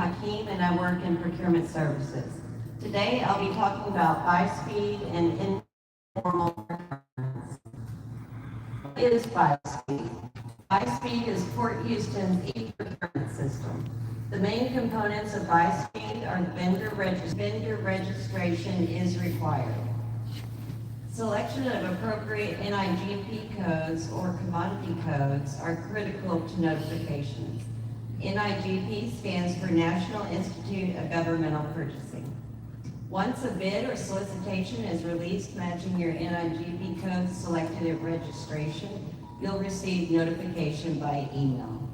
Hakeem and I work in procurement services. Today I'll be talking about buy speed and informal procurements. What is buy speed? Buy speed is Port Houston's e-procurement system. The main components of buy speed are vendor registration is required. Selection of appropriate NIGP codes or commodity codes are critical to notifications. NIGP stands for National Institute of Governmental Purchasing. Once a bid or solicitation is released matching your NIGP code selected at registration, you'll receive notification by email.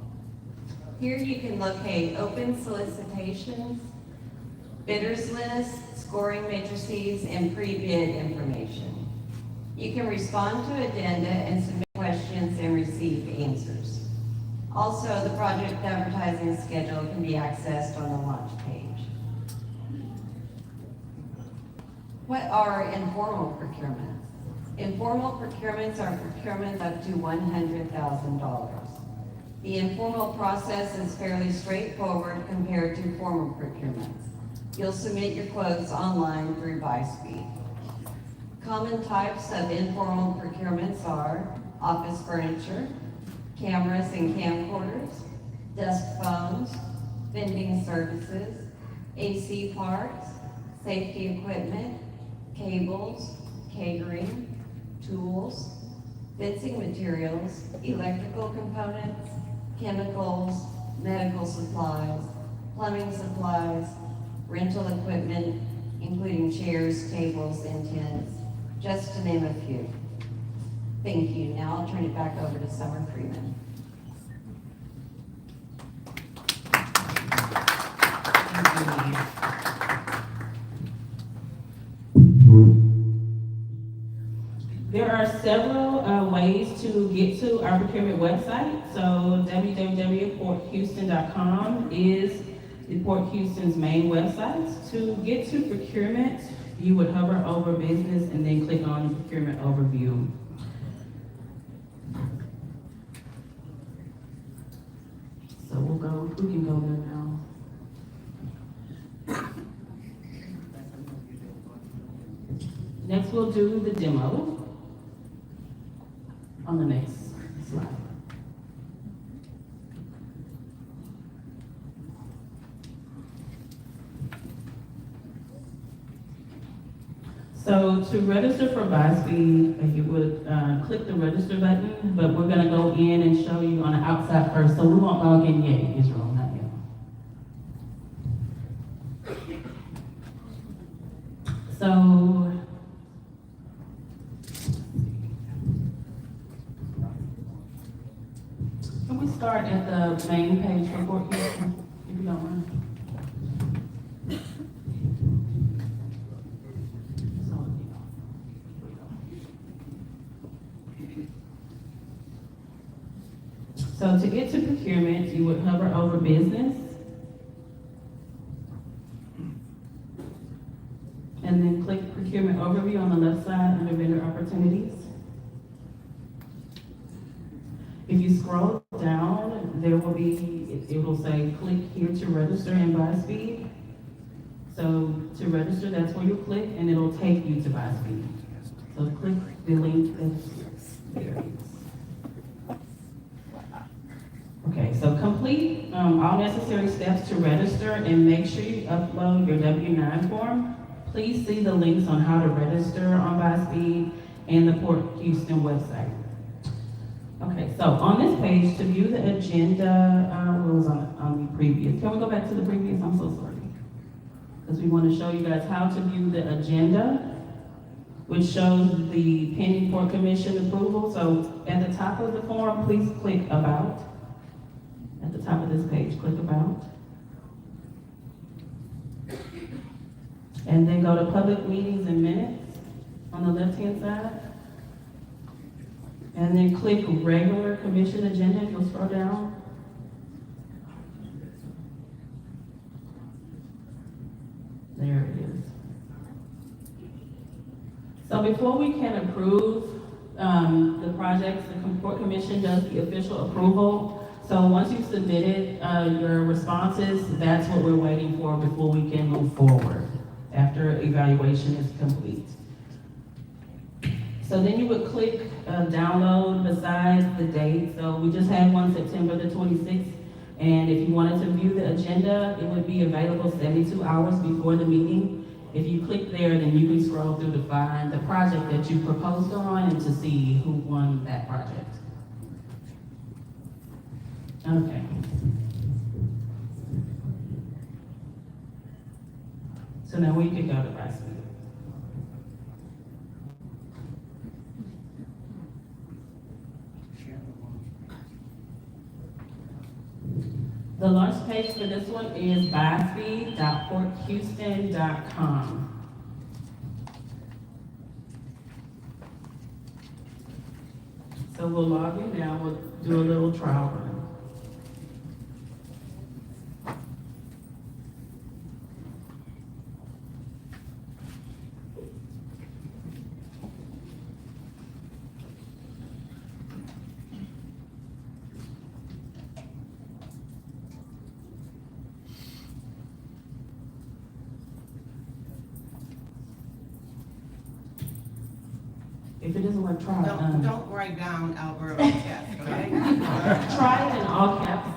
Here you can locate open solicitations, bidders lists, scoring matrices, and pre-bid information. You can respond to addenda and submit questions and receive answers. Also, the project advertising schedule can be accessed on the launch page. What are informal procurements? Informal procurements are procurements up to $100,000. The informal process is fairly straightforward compared to formal procurements. You'll submit your quotes online through BuySpeed. Common types of informal procurements are office furniture, cameras and camcorders, desk phones, vending services, AC parts, safety equipment, cables, catering, tools, fencing materials, electrical components, chemicals, medical supplies, plumbing supplies, rental equipment, including chairs, tables, and tents, just to name a few. Thank you. Now I'll turn it back over to Summer Freeman. There are several ways to get to our procurement website. So www.porthouston.com is the Port Houston's main website. To get to procurement, you would hover over business and then click on procurement overview. So we can go there now. Next we'll do the demo on the next slide. So to register for BuySpeed, you would click the register button, but we're gonna go in and show you on the outside first, so we won't log in yet, Israel, not yet. So, can we start at the main page for Port Houston, if you don't mind? So to get to procurement, you would hover over business and then click procurement overview on the left side under vendor opportunities. If you scroll down, there will be, it will say click here to register in BuySpeed. So to register, that's where you click and it'll take you to BuySpeed. So click the link that's there. Okay, so complete all necessary steps to register and make sure you upload your W-9 form. Please see the links on how to register on BuySpeed and the Port Houston website. Okay, so on this page, to view the agenda, what was on the previous? Can we go back to the previous? I'm so sorry. Because we want to show you guys how to view the agenda, which shows the pending Port Commission approval. So at the top of the form, please click About. At the top of this page, click About. And then go to Public Meetings and Minutes on the left-hand side. And then click Regular Commission Agenda if you'll scroll down. There it is. So before we can approve the projects, the Port Commission does the official approval. So once you've submitted your responses, that's what we're waiting for before we can move forward, after evaluation is complete. So then you would click download besides the date. So we just had one September the 26th. And if you wanted to view the agenda, it would be available 72 hours before the meeting. If you click there, then you can scroll through to find the project that you proposed on and to see who won that project. Okay. So now we can go to Vice Mayor. The launch page for this one is buyspeed.porthouston.com. So we'll log in now, we'll do a little trial run. If it doesn't work, try it. Don't write down Alberto test, okay? Try it in all caps,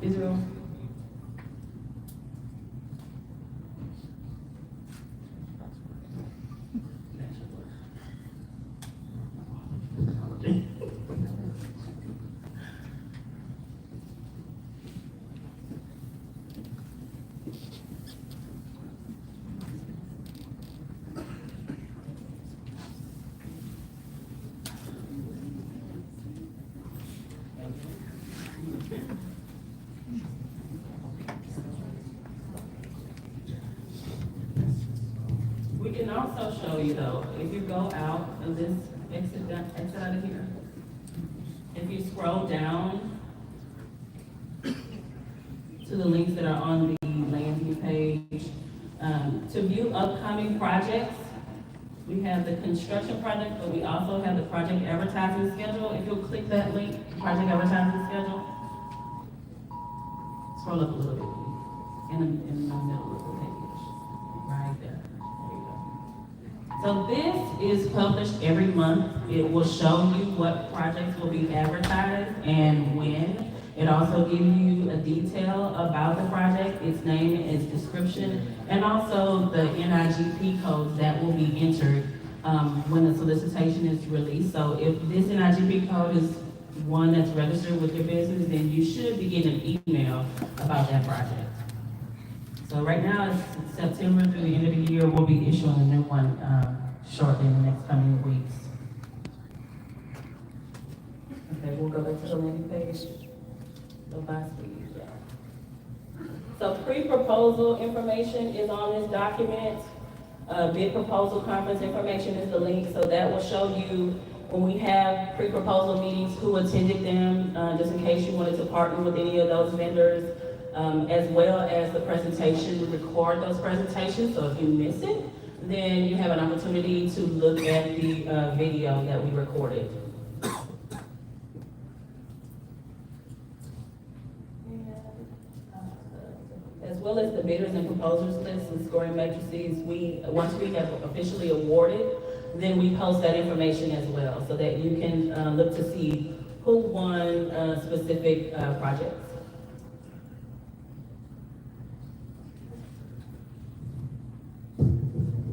Israel. That should work. We can also show you though, if you go out of this, exit out of here, if you scroll down to the links that are on the landing page, to view upcoming projects, we have the construction project, but we also have the project advertising schedule. If you'll click that link, project advertising schedule, scroll up a little bit, in the middle of the page, right there. So this is published every month. It will show you what projects will be advertised and when. It also gives you a detail about the project, its name, its description, and also the NIGP codes that will be entered when the solicitation is released. So if this NIGP code is one that's registered with your business, then you should be getting an email about that project. So right now, it's September through the end of the year. We'll be issuing a new one shortly in the next coming weeks. Okay, we'll go back to the landing page. So Vice Speed, yeah. So pre-proposal information is on this document. Bid proposal conference information is the link, so that will show you when we have pre-proposal meetings, who attended them, just in case you wanted to partner with any of those vendors. As well as the presentation, we record those presentations, so if you miss it, then you have an opportunity to look at the video that we recorded. As well as the bidders and proposers list and scoring matrices, once we have officially awarded, then we post that information as well, so that you can look to see who won specific projects.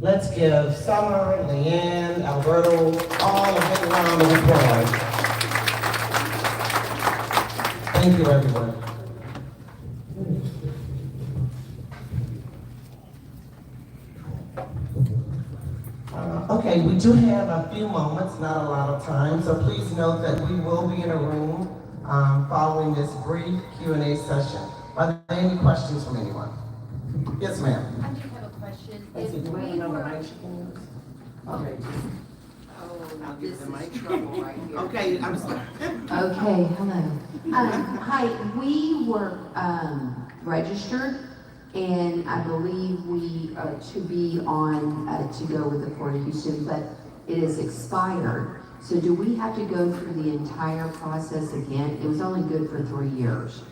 Let's give Summer, Leanne, Alberto, all a big round of applause. Thank you, everyone. Okay, we do have a few moments, not a lot of time, so please note that we will be in a room following this brief Q&A session. Are there any questions from anyone? Yes, ma'am. I do have a question. Let's see, do we have another mic? Okay. I'll give the mic trouble right here. Okay, I'm sorry. Okay, hello. Hi, we were registered, and I believe we to be on to go with the Port of Houston, but it is expired. So do we have to go through the entire process again? It was only good for 3 years.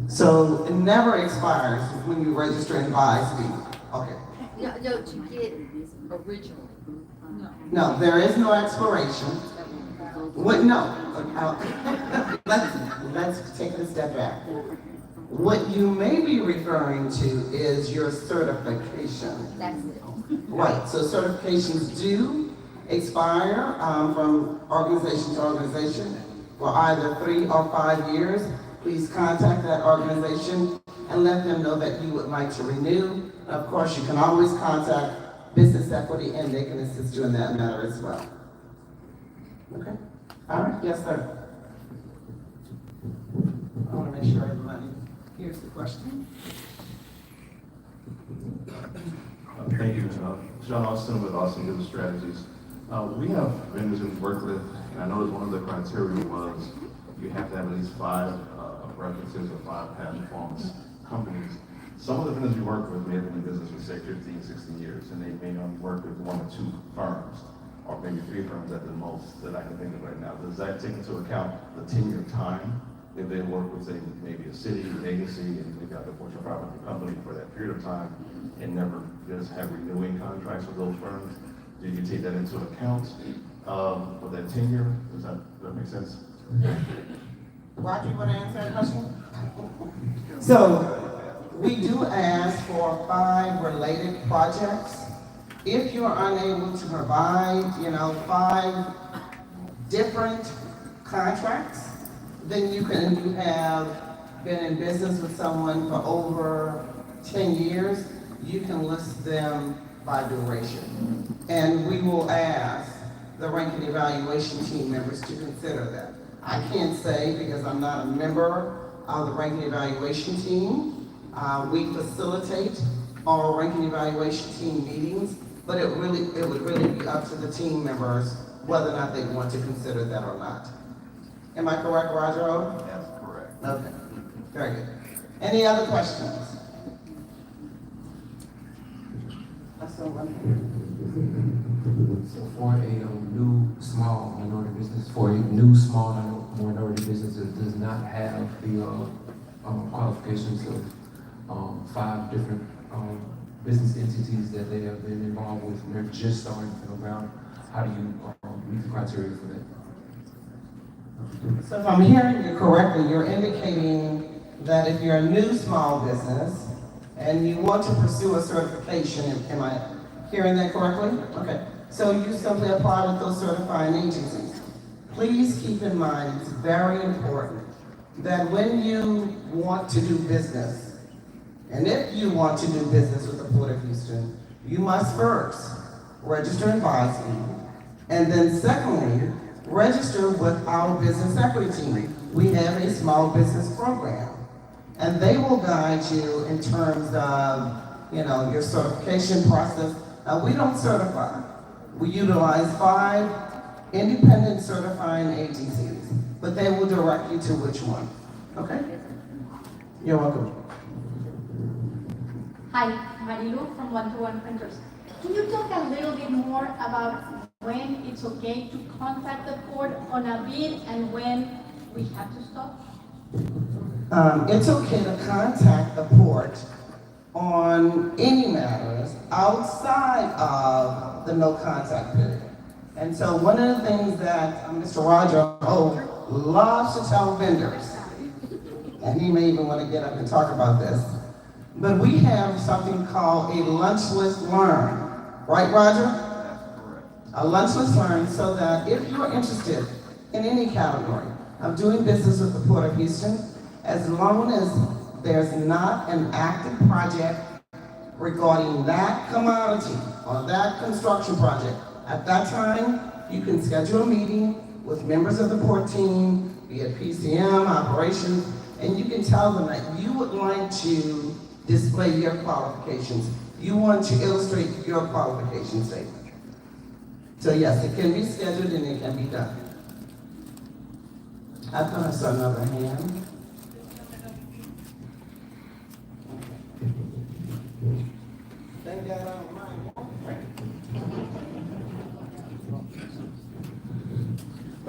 So it never expires when you register and buy speed. Okay. No, to get originally. No, there is no expiration. What, no, let's take a step back. What you may be referring to is your certification. That's it. Right, so certifications do expire from organization to organization for either 3 or 5 years. Please contact that organization and let them know that you would like to renew. Of course, you can always contact Business Equity and they can assist you in that matter as well. Okay? All right, yes, sir. I want to make sure everybody hears the question. Thank you. John Austin with Austin Business Strategies. We have vendors we work with, and I noticed one of the criteria was you have to have at least 5 references or 5 patent performance companies. Some of the vendors we work with may have been in business for say 15, 16 years, and they may only work with 1 or 2 firms, or maybe 3 firms at the most that I can think of right now. Does that take into account the tenure time? If they work with, say, maybe a city, an agency, and they've got the Fortune 500 company for that period of time, and never just have renewing contracts with those firms, do you take that into account for that tenure? Does that make sense? Roger, you want to answer that question? So, we do ask for 5 related projects. If you're unable to provide, 5 different contracts, then you have been in business with someone for over 10 years, you can list them by duration. And we will ask the ranking evaluation team members to consider that. I can't say because I'm not a member of the ranking evaluation team. We facilitate our ranking evaluation team meetings, but it would really be up to the team members whether or not they want to consider that or not. Am I correct, Roger? That's correct. Okay, very good. Any other questions? So for a new small minority business, that does not have the qualifications of 5 different business entities that they have been involved with, and they're just starting to figure out, how do you meet the criteria for that? So if I'm hearing you correctly, you're indicating that if you're a new small business and you want to pursue a certification, am I hearing that correctly? Okay. So you simply apply with those certifying agencies. Please keep in mind, it's very important that when you want to do business, and if you want to do business with the Port of Houston, you must first register and buy speed, and then secondly, register with our business equity team. We have a small business program, and they will guide you in terms of, your certification process. Now, we don't certify. We utilize 5 independent certifying agencies, but they will direct you to which one. Okay? You're welcome. Hi, Marilu from One to One Printers. Can you talk a little bit more about when it's okay to contact the port on a bid and when we have to stop? It's okay to contact the port on any matters outside of the no contact period. And so one of the things that Mr. Roger loves to tell vendors, and he may even want to get up and talk about this, but we have something called a lunch list learn. Right, Roger? That's correct. A lunch list learn, so that if you're interested in any category of doing business with the Port of Houston, as long as there's not an active project regarding that commodity or that construction project, at that time, you can schedule a meeting with members of the port team, be it PCM, operations, and you can tell them that you would like to display your qualifications. You want to illustrate your qualification statement. So yes, it can be scheduled and it can be done. I thought I saw another hand. Thank God I don't mind.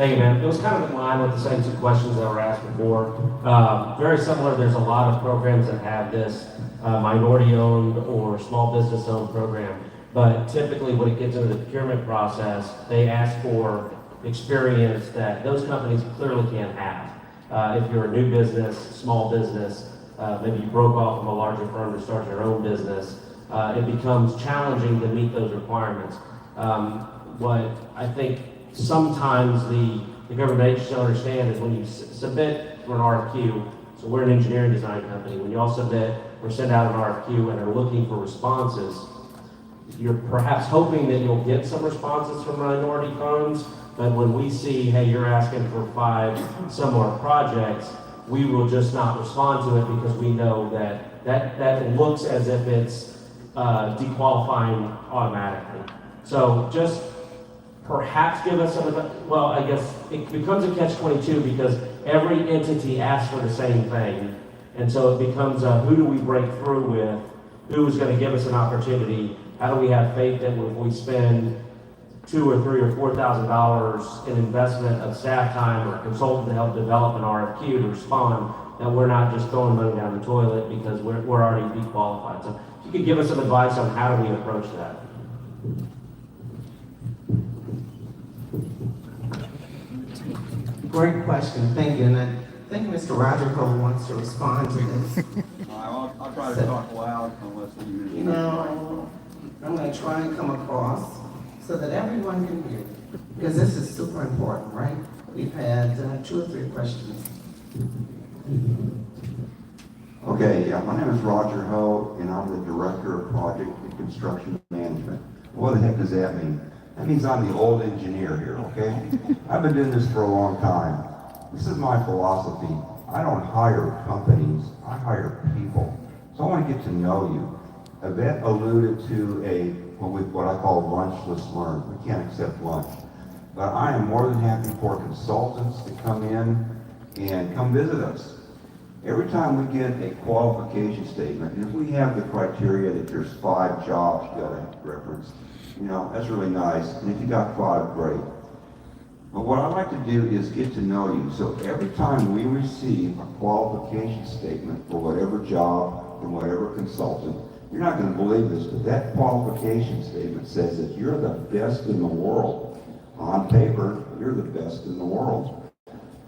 Thank you, ma'am. It was kind of in line with the same two questions that were asked before. Very similar, there's a lot of programs that have this minority-owned or small business-owned program. But typically, when it gets into the procurement process, they ask for experience that those companies clearly can't have. If you're a new business, small business, maybe you broke off from a larger firm to start your own business, it becomes challenging to meet those requirements. What I think sometimes the government needs to understand is when you submit for an RFQ, so we're an engineering design company, when you all submit or send out an RFQ and are looking for responses, you're perhaps hoping that you'll get some responses from minority firms, but when we see, hey, you're asking for 5 similar projects, we will just not respond to it because we know that looks as if it's dequalifying automatically. So just perhaps give us some, well, I guess it becomes a catch-22 because every entity asks for the same thing. And so it becomes who do we break through with? Who's going to give us an opportunity? How do we have faith that if we spend $2,000 or $3,000 or $4,000 in investment of staff time or consultant to help develop an RFQ to respond, that we're not just throwing money down the toilet because we're already dequalified. So if you could give us some advice on how do we approach that? Great question, thank you. And I think Mr. Roger Cole wants to respond to this. I'll try to talk loud unless you. You know, I'm going to try and come across so that everyone can hear, because this is super important, right? We've had 2 or 3 questions. Okay, yeah, my name is Roger Ho, and I'm the Director of Project and Construction Management. What the heck does that mean? That means I'm the old engineer here, okay? I've been doing this for a long time. This is my philosophy. I don't hire companies, I hire people. So I want to get to know you. Yvette alluded to what I call lunchless learn. We can't accept lunch. But I am more than happy for consultants to come in and come visit us. Every time we get a qualification statement, and if we have the criteria that there's 5 jobs you gotta reference, you know, that's really nice. And if you got 5, great. But what I like to do is get to know you. So every time we receive a qualification statement for whatever job from whatever consultant, you're not going to believe this, but that qualification statement says that you're the best in the world. On paper, you're the best in the world.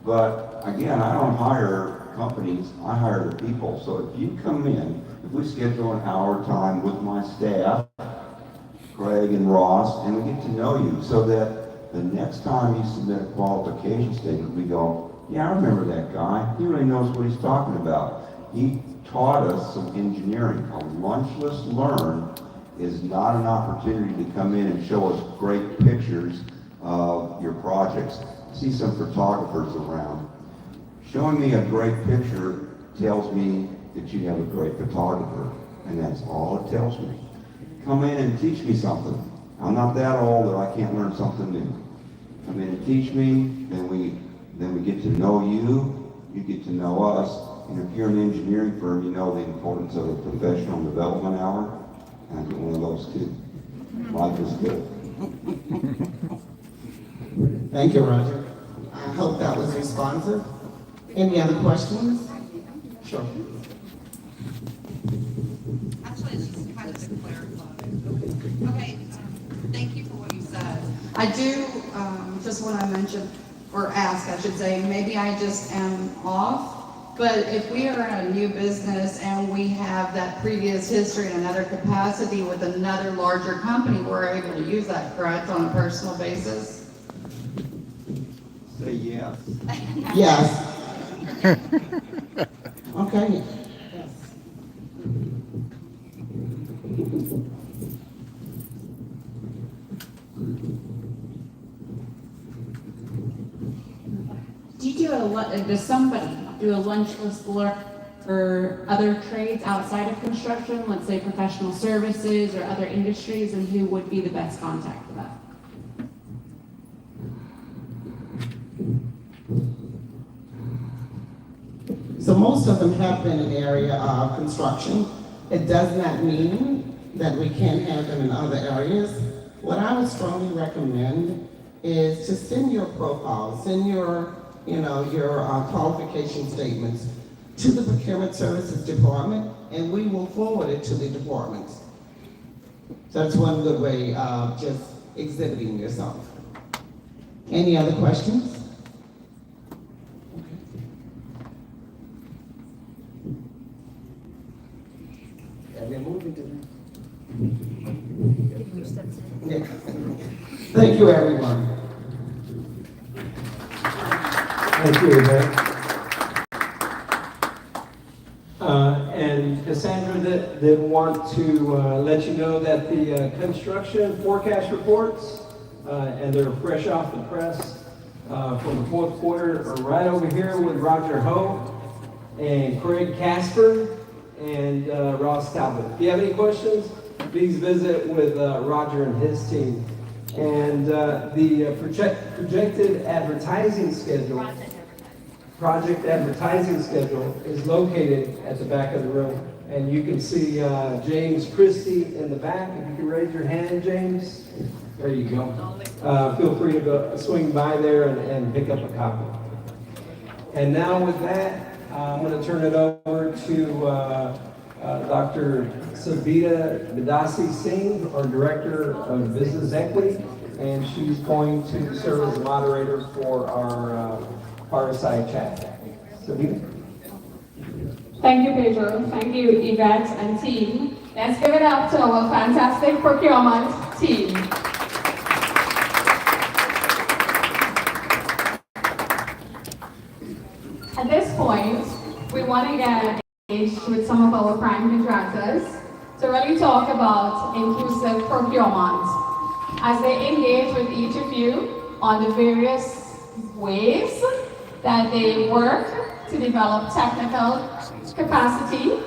But again, I don't hire companies, I hire the people. So if you come in, if we schedule an hour time with my staff, Craig and Ross, and we get to know you so that the next time you submit a qualification statement, we go, yeah, I remember that guy. He really knows what he's talking about. He taught us some engineering. A lunchless learn is not an opportunity to come in and show us great pictures of your projects. I see some photographers around. Showing me a great picture tells me that you have a great photographer, and that's all it tells me. Come in and teach me something. I'm not that old that I can't learn something new. Come in and teach me, then we get to know you, you get to know us. And if you're an engineering firm, you know the importance of a professional development hour. And I get one of those too. Life is good. Thank you, Roger. I hope that was responsive. Any other questions? Sure. Actually, it's just kind of to clarify. Okay, thank you for what you said. I do just want to mention, or ask, I should say, maybe I just am off, but if we are in a new business and we have that previous history in another capacity with another larger company, we're able to use that, correct, on a personal basis? Say yes. Yes. Okay. Yes. Does somebody do a lunchless learn for other trades outside of construction, let's say professional services or other industries, and who would be the best contact for that? So most of them have been in the area of construction. It does not mean that we can't have them in other areas. What I would strongly recommend is to send your profile, send your, your qualification statements to the Procurement Services Department, and we will forward it to the departments. So that's one good way of just exhibiting yourself. Any other questions? Yeah. Thank you, everyone. Thank you, Yvette. And Cassandra did want to let you know that the construction forecast reports, and they're fresh off the press from the fourth quarter, are right over here with Roger Ho and Craig Casper and Ross Talbot. If you have any questions, please visit with Roger and his team. And the projected advertising schedule, project advertising schedule is located at the back of the room. And you can see James Christie in the back. If you can raise your hand, James. There you go. Feel free to go swing by there and pick up a copy. And now with that, I'm going to turn it over to Dr. Savita Vidasi Singh, our Director of Business Equity, and she's going to serve as the moderator for our fireside chat. Savita? Thank you, Pedro. Thank you, Yvette and team. Let's give it up to our fantastic procurement team. At this point, we want to get engaged with some of our prime contractors to really talk about inclusive procurement as they engage with each of you on the various ways that they work to develop technical capacity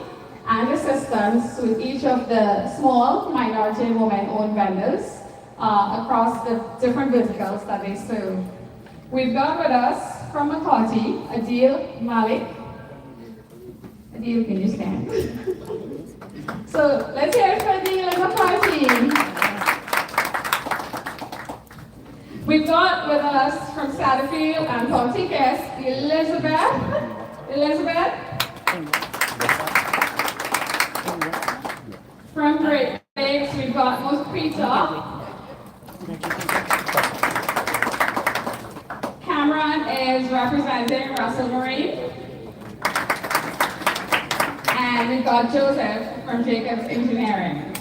and assistance with each of the small minority and women-owned vendors across the different verticals that they serve. We've got with us from Makati, Adil Malik. Adil, can you stand? So let's hear it for Adil and Makati. We've got with us from Satterfield and Ponticus, Elizabeth. From Great Lakes, we've got Mosquito. Cameron is representing Russell Marine. And we've got Joseph from Jacobs Engineering.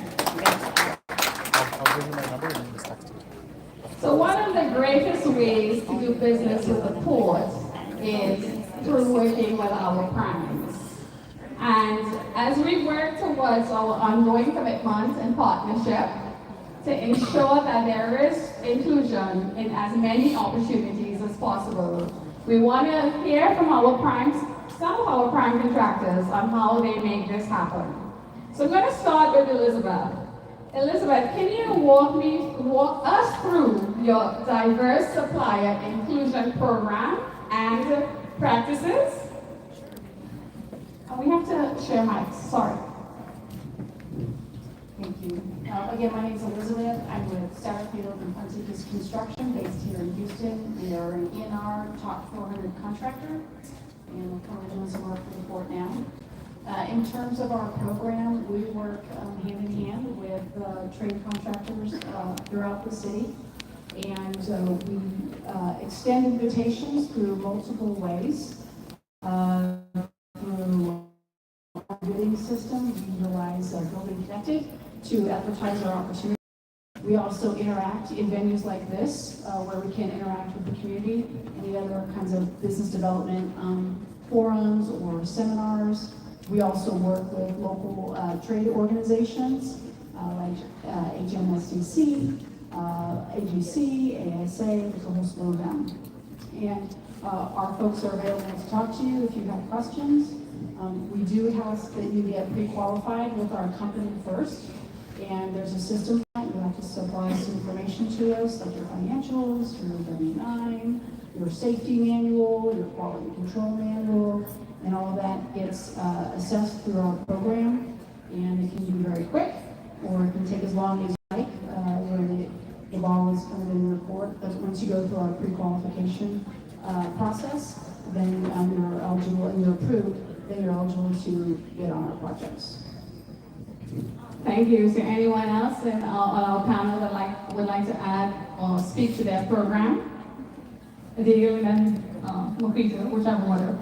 So one of the greatest ways to do business with the port is through working with our primes. And as we work towards our ongoing commitment and partnership to ensure that there is inclusion in as many opportunities as possible, we want to hear from our primes, some of our prime contractors, on how they make this happen. So I'm going to start with Elizabeth. Elizabeth, can you walk us through your diverse supplier inclusion program and practices? We have to share mics, sorry. Thank you. Again, my name is Elizabeth. I'm with Satterfield and Ponticus Construction based here in Houston. We are an ENR top 400 contractor, and we're currently doing some work for the port now. In terms of our program, we work hand in hand with trade contractors throughout the city, and we extend invitations through multiple ways. Through our bidding system, we utilize Building Connected to advertise our opportunities. We also interact in venues like this, where we can interact with the community, any other kinds of business development forums or seminars. We also work with local trade organizations like HMSDC, AGC, ASA, there's a whole slew of them. And our folks are available to talk to you if you have questions. We do ask that you get pre-qualified with our company first, and there's a system that you have to supply some information to us, like your financials, your W-9, your safety manual, your quality control manual, and all of that gets assessed through our program, and it can be very quick, or it can take as long as you like, where the ball is kind of in the court, that once you go through our pre-qualification process, then you're eligible and you're approved, then you're eligible to bid on our projects. Thank you. Is there anyone else in our panel that would like to add or speak to their program? Adil and then Mokita, whichever one.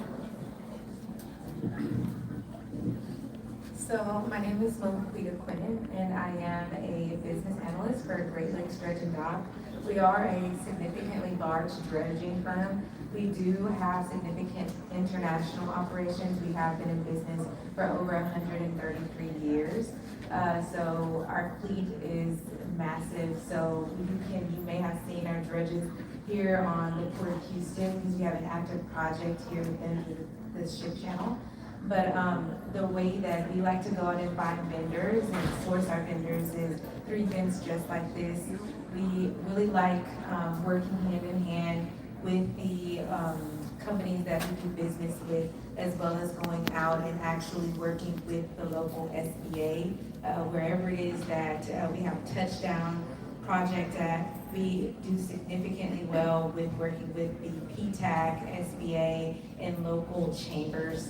So my name is Mokita Quinnen, and I am a business analyst for Great Lakes Dredge and Dock. We are a significantly large dredging firm. We do have significant international operations. We have been in business for over 133 years. So our fleet is massive. So you may have seen our dredges here on the Port of Houston because we have an active project here within the ship channel. But the way that we like to go out and find vendors and source our vendors is through events just like this. We really like working hand in hand with the companies that we do business with, as well as going out and actually working with the local SBA, wherever it is that we have a touchdown project at. We do significantly well with working with the PTAC, SBA, and local chambers.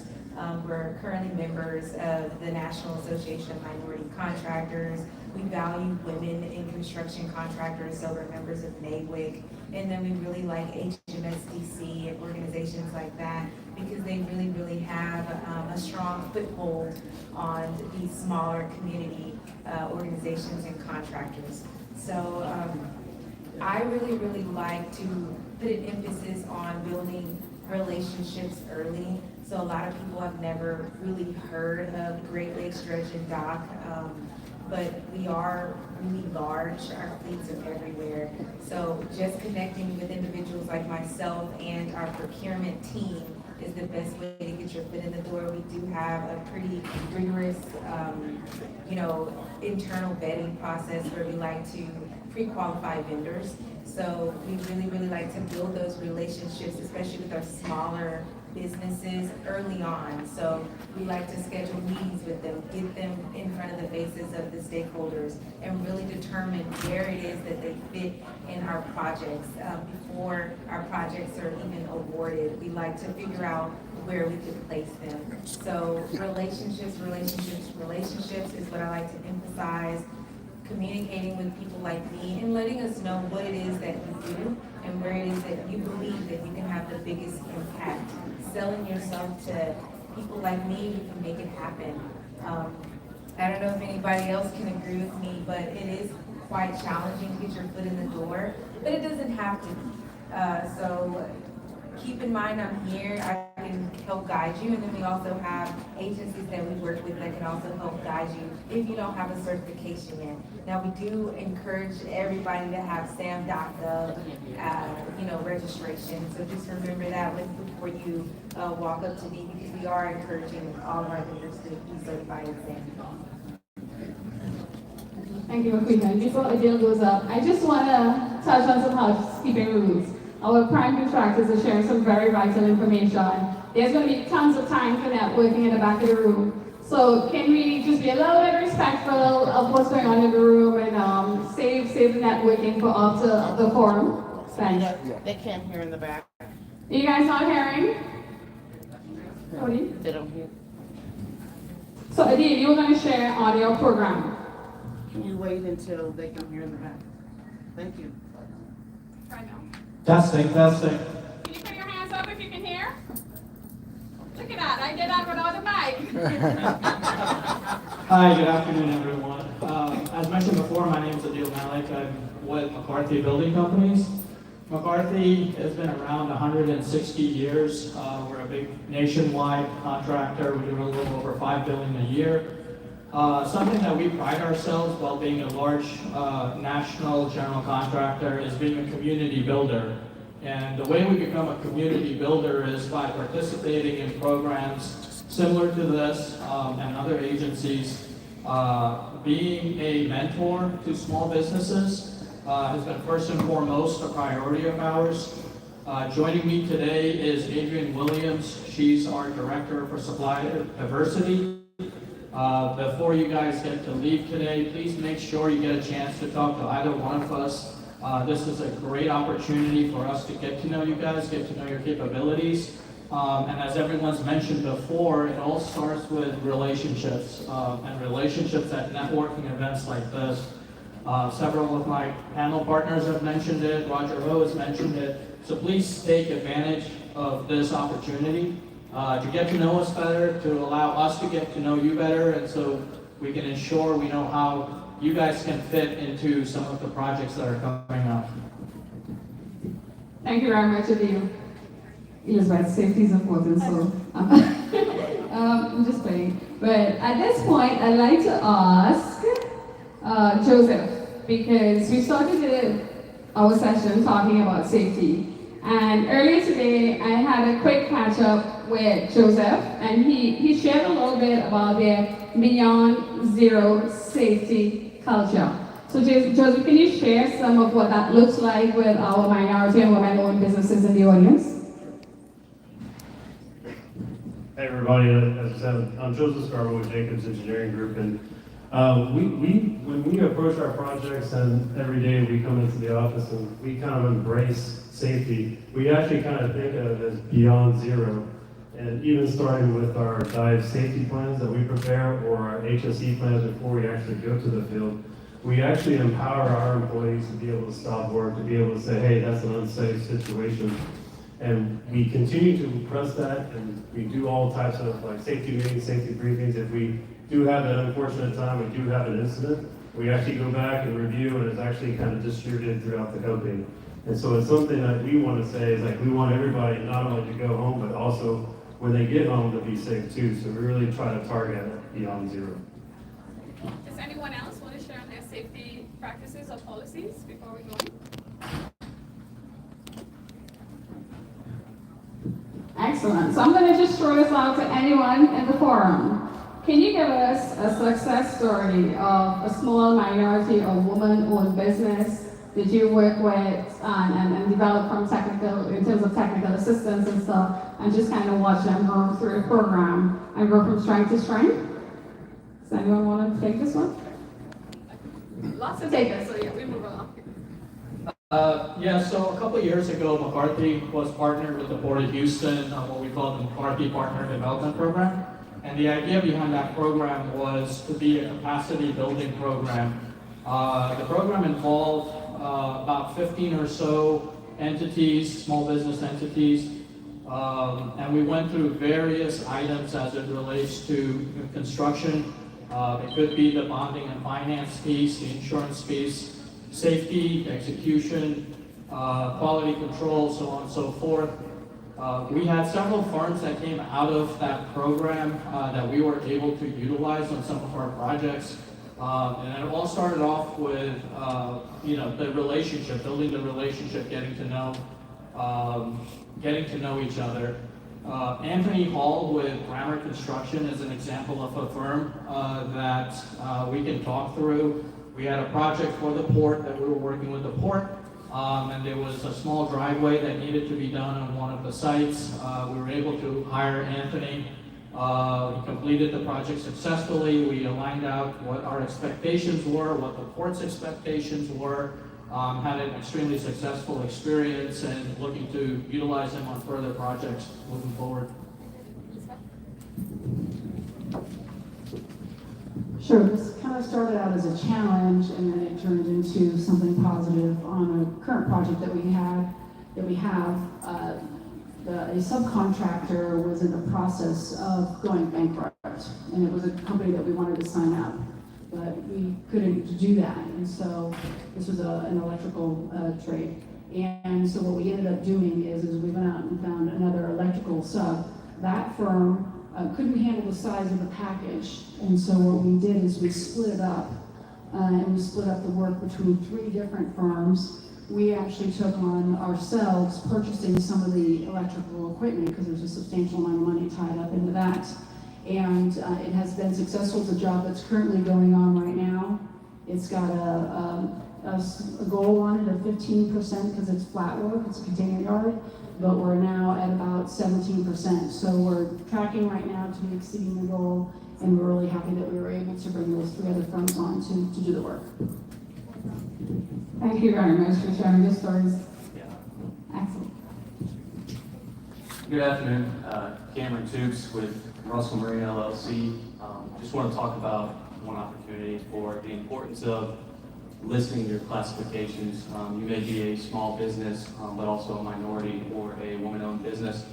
We're currently members of the National Association of Minority Contractors. We value women in construction contractors, so we're members of NAWIC. And then we really like HMSDC and organizations like that because they really have a strong foothold on these smaller community organizations and contractors. So I really like to put an emphasis on building relationships early. So a lot of people have never really heard of Great Lakes Dredge and Dock, but we are really large. Our fleets are everywhere. So just connecting with individuals like myself and our procurement team is the best way to get your foot in the door. We do have a pretty rigorous, internal vetting process where we like to pre-qualify vendors. So we really like to build those relationships, especially with our smaller businesses early on. So we like to schedule meetings with them, get them in front of the faces of the stakeholders, and really determine where it is that they fit in our projects. Before our projects are even awarded, we like to figure out where we could place them. So relationships is what I like to emphasize. Communicating with people like me and letting us know what it is that you do and where it is that you believe that you can have the biggest impact. Selling yourself to people like me who can make it happen. I don't know if anybody else can agree with me, but it is quite challenging to get your foot in the door, but it doesn't have to be. So keep in mind I'm here, I can help guide you, and then we also have agencies that we work with that can also help guide you if you don't have a certification yet. Now we do encourage everybody to have SAM.gov, registration, so just remember that before you walk up to me, because we are encouraging all of our vendors to be certified in SAM. Thank you, Mokita. Before Adil goes up, I just want to touch on some housekeeping rules. Our prime contractors are sharing some very vital information. There's going to be tons of time for networking in the back of the room. So can we just be a little bit respectful of what's going on in the room and save the networking for after the forum? Thanks. They can't hear in the back. Are you guys not hearing? They don't hear. So Adil, you're going to share audio program. Can you wait until they can hear in the back? Thank you. Testing. Can you put your hands up if you can hear? Look at that, I did that without a mic. Hi, good afternoon, everyone. As mentioned before, my name is Adil Malik. I'm with McCarthy Building Companies. McCarthy has been around 160 years. We're a big nationwide contractor. We do a little over $5 billion a year. Something that we pride ourselves while being a large national general contractor is being a community builder. And the way we become a community builder is by participating in programs similar to this and other agencies. Being a mentor to small businesses has been first and foremost a priority of ours. Joining me today is Adrienne Williams. She's our Director for Supplier Diversity. Before you guys get to leave today, please make sure you get a chance to talk to either one of us This is a great opportunity for us to get to know you guys, get to know your capabilities. And as everyone's mentioned before, it all starts with relationships, and relationships at networking events like this. Several of my panel partners have mentioned it, Roger Ho has mentioned it. So please take advantage of this opportunity to get to know us better, to allow us to get to know you better, and so we can ensure we know how you guys can fit into some of the projects that are coming up. Thank you very much, Adil. Elizabeth, safety is important, so I'm just playing. But at this point, I'd like to ask Joseph, because we started our session talking about safety. And earlier today, I had a quick catch up with Joseph, and he shared a little bit about their Beyond Zero safety culture. So Joseph, can you share some of what that looks like with our minority and women-owned businesses in the audience? Hey everybody, as I said, I'm Joseph Scarborough with Jacobs Engineering Group, and when we approach our projects and every day we come into the office and we kind of embrace safety, we actually kind of think of it as beyond zero. And even starting with our dive safety plans that we prepare or our HSE plans before we actually go to the field, we actually empower our employees to be able to stop work, to be able to say, hey, that's an unsafe situation. And we continue to press that, and we do all types of like safety meetings, safety briefings. If we do have that unfortunate time, we do have an incident, we actually go back and review, and it's actually kind of distributed throughout the company. And so it's something that we want to say is like, we want everybody not only to go home, but also when they get home to be safe too. So we really try to target beyond zero. Does anyone else want to share on their safety practices or policies before we go on? Excellent. So I'm going to just throw this out to anyone in the forum. Can you give us a success story of a small minority or woman-owned business that you work with and develop from technical, in terms of technical assistance and stuff, and just kind of watch them go through a program and go from strength to strength? Does anyone want to take this one? Lots of takers, so yeah, we move along. So a couple of years ago, McCarthy was partnered with the Port of Houston on what we call the McCarthy Partner Development Program. And the idea behind that program was to be a capacity building program. The program involved about 15 or so entities, small business entities, and we went through various items as it relates to construction. It could be the bonding and finance piece, the insurance piece, safety, execution, quality control, so on and so forth. We had several firms that came out of that program that we were able to utilize on some of our projects. And it all started off with, the relationship, building the relationship, getting to know each other. Anthony Hall with Grammar Construction is an example of a firm that we can talk through. We had a project for the port that we were working with the port, and there was a small driveway that needed to be done on one of the sites. We were able to hire Anthony. We completed the project successfully. We aligned out what our expectations were, what the port's expectations were, had an extremely successful experience, and looking to utilize him on further projects moving forward. Sure, this kind of started out as a challenge and then it turned into something positive on a current project that we have. A subcontractor was in the process of going bankrupt, and it was a company that we wanted to sign up, but we couldn't do that, and so this was an electrical trade. And so what we ended up doing is we went out and found another electrical sub. That firm couldn't handle the size of the package, and so what we did is we split it up, and we split up the work between 3 different firms. We actually took on ourselves purchasing some of the electrical equipment because there's a substantial amount of money tied up into that. And it has been successful. It's a job that's currently going on right now. It's got a goal on it of 15% because it's flat work, it's a container yard, but we're now at about 17%. So we're tracking right now to be exceeding the goal, and we're really happy that we were able to bring those 3 other firms on to do the work. Thank you very much for sharing your stories. Excellent. Good afternoon, Cameron Tukes with Russell Marine LLC. Just want to talk about one opportunity for the importance of listing your classifications. You may be a small business, but also a minority or a woman-owned business.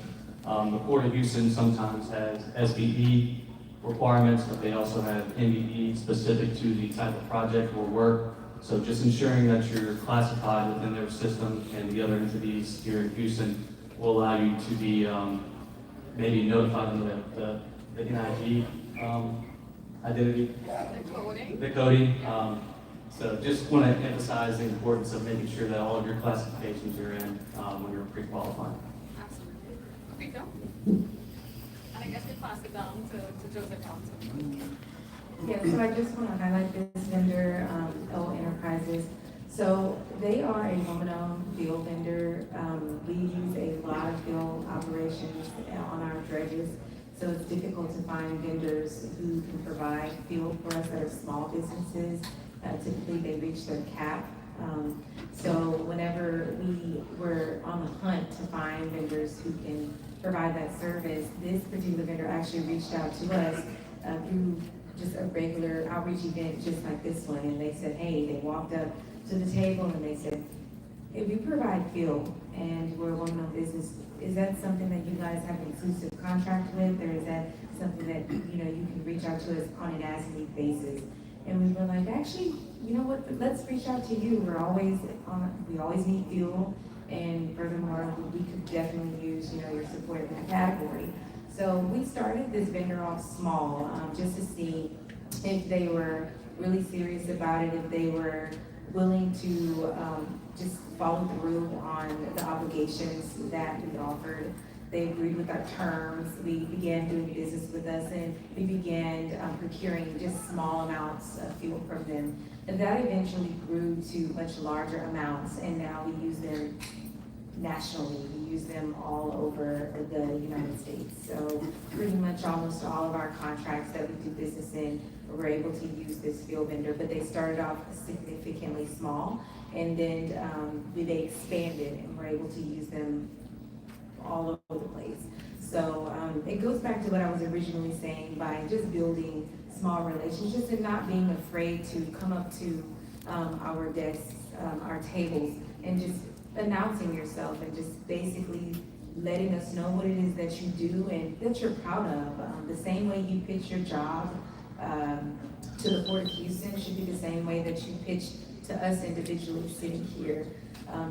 The Port of Houston sometimes has SBE requirements, but they also have MBE specific to the type of project or work. So just ensuring that you're classified within their system and the other entities here in Houston will allow you to be maybe notified of the NIG identity. The coding. So just want to emphasize the importance of making sure that all of your classifications are in when you're pre-qualifying. Absolutely. Rita? And I guess we pass it down to Joseph Johnson. Yeah, so I just want to highlight this vendor, O Enterprises. So they are a woman-owned fuel vendor. We use a lot of fuel operations on our dredges. So it's difficult to find vendors who can provide fuel for us that are small businesses. Typically they reach their cap. So whenever we were on the hunt to find vendors who can provide that service, this particular vendor actually reached out to us through just a regular outreach event just like this one. And they said, hey, they walked up to the table and they said, if you provide fuel and we're a woman-owned business, is that something that you guys have an exclusive contract with, or is that something that you can reach out to us on an as-need basis? And we were like, actually, you know what? Let's reach out to you. We always need fuel, and furthermore, we could definitely use your support in that category. So we started this vendor off small, just to see if they were really serious about it, if they were willing to just follow through on the obligations that we offered. They agreed with our terms. We began doing business with us, and we began procuring just small amounts of fuel from them. And that eventually grew to much larger amounts, and now we use them nationally. We use them all over the United States. So pretty much almost all of our contracts that we do business in, we're able to use this fuel vendor, but they started off significantly small, and then they expanded, and we're able to use them all over the place. So it goes back to what I was originally saying, by just building small relationships and not being afraid to come up to our desks, our tables, and just announcing yourself and just basically letting us know what it is that you do and that you're proud of. The same way you pitch your job to the Port of Houston should be the same way that you pitch to us individually sitting here.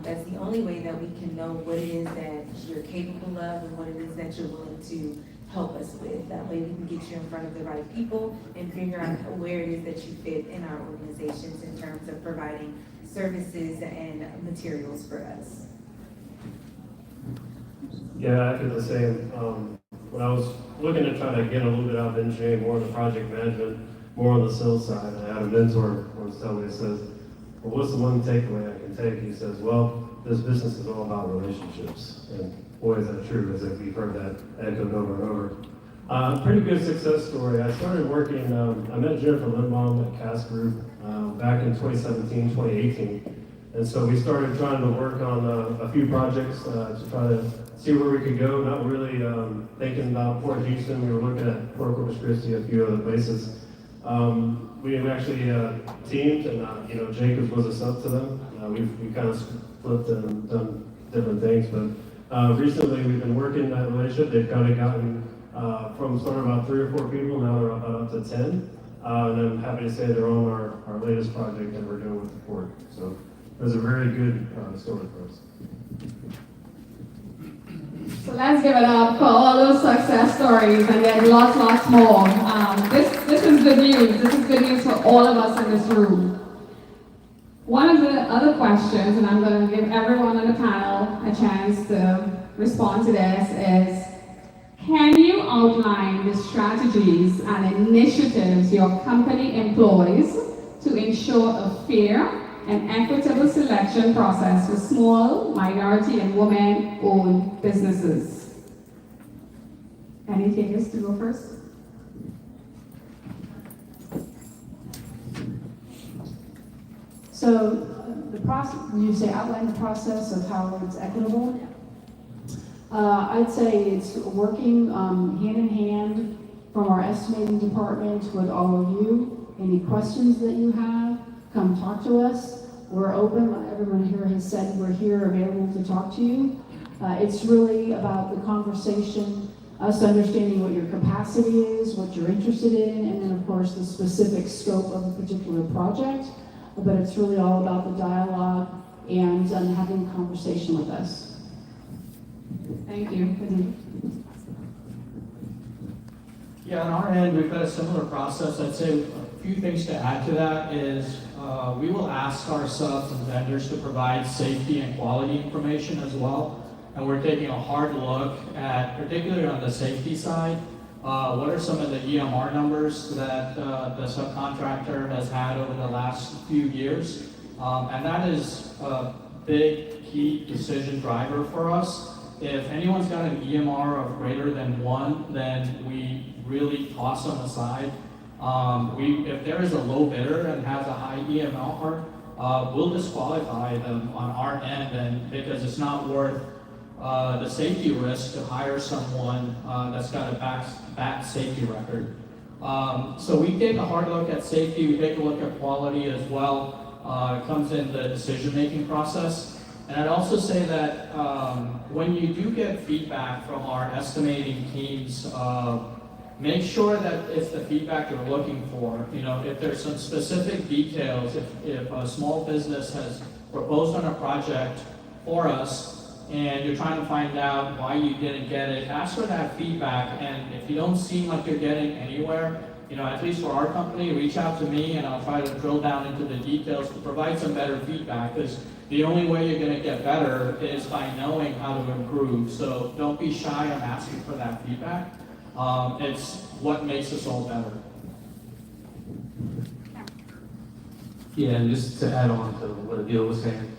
That's the only way that we can know what it is that you're capable of and what it is that you're willing to help us with. That way we can get you in front of the right people and figure out where it is that you fit in our organizations in terms of providing services and materials for us. Yeah, I feel the same. When I was looking to try to get a little bit out of engineering, more of the project management, more on the sales side, I had a mentor once tell me, he says, well, what's the one takeaway I can take? He says, well, this business is all about relationships. And boy, is that true, as if we've heard that echoed over and over. Pretty good success story. I started working, I met Jennifer Lindbaum at Cass Group back in 2017, 2018. And so we started trying to work on a few projects to try to see where we could go, not really thinking about Port of Houston. We were looking at Port Corpus Christi, a few other places. We have actually teamed, and Jacobs was a sub to them. We kind of split and done different things, but recently we've been working that relationship. They've kind of gotten from starting about 3 or 4 people, now they're about up to 10. And I'm happy to say they're on our latest project that we're doing with the port. So it was a very good story for us. So let's give it up for all those success stories, and then lots more. This is good news. This is good news for all of us in this room. One of the other questions, and I'm going to give everyone on the panel a chance to respond to this, is can you outline the strategies and initiatives your company employs to ensure a fair and equitable selection process for small, minority, and women-owned businesses? Any takers to go first? So the process, you say outline the process of how it's equitable. I'd say it's working hand in hand from our estimating department with all of you. Any questions that you have, come talk to us. We're open. Everyone here has said we're here available to talk to you. It's really about the conversation, us understanding what your capacity is, what you're interested in, and then of course the specific scope of a particular project. But it's really all about the dialogue and having a conversation with us. Thank you. Yeah, on our end, we've got a similar process. I'd say a few things to add to that is we will ask our subs and vendors to provide safety and quality information as well. And we're taking a hard look at, particularly on the safety side, what are some of the EMR numbers that the subcontractor has had over the last few years. And that is a big key decision driver for us. If anyone's got an EMR of greater than 1, then we really toss them aside. If there is a low bidder and has a high EMR, we'll disqualify them on our end, and because it's not worth the safety risk to hire someone that's got a bad safety record. So we take a hard look at safety, we take a look at quality as well. It comes in the decision-making process. And I'd also say that when you do get feedback from our estimating teams, make sure that it's the feedback you're looking for. You know, if there's some specific details, if a small business has proposed on a project for us and you're trying to find out why you didn't get it, ask for that feedback. And if you don't seem like you're getting anywhere, you know, at least for our company, reach out to me and I'll try to drill down into the details to provide some better feedback, because the only way you're going to get better is by knowing how to improve. So don't be shy on asking for that feedback. It's what makes us all better. Yeah, and just to add on to what Adil was saying,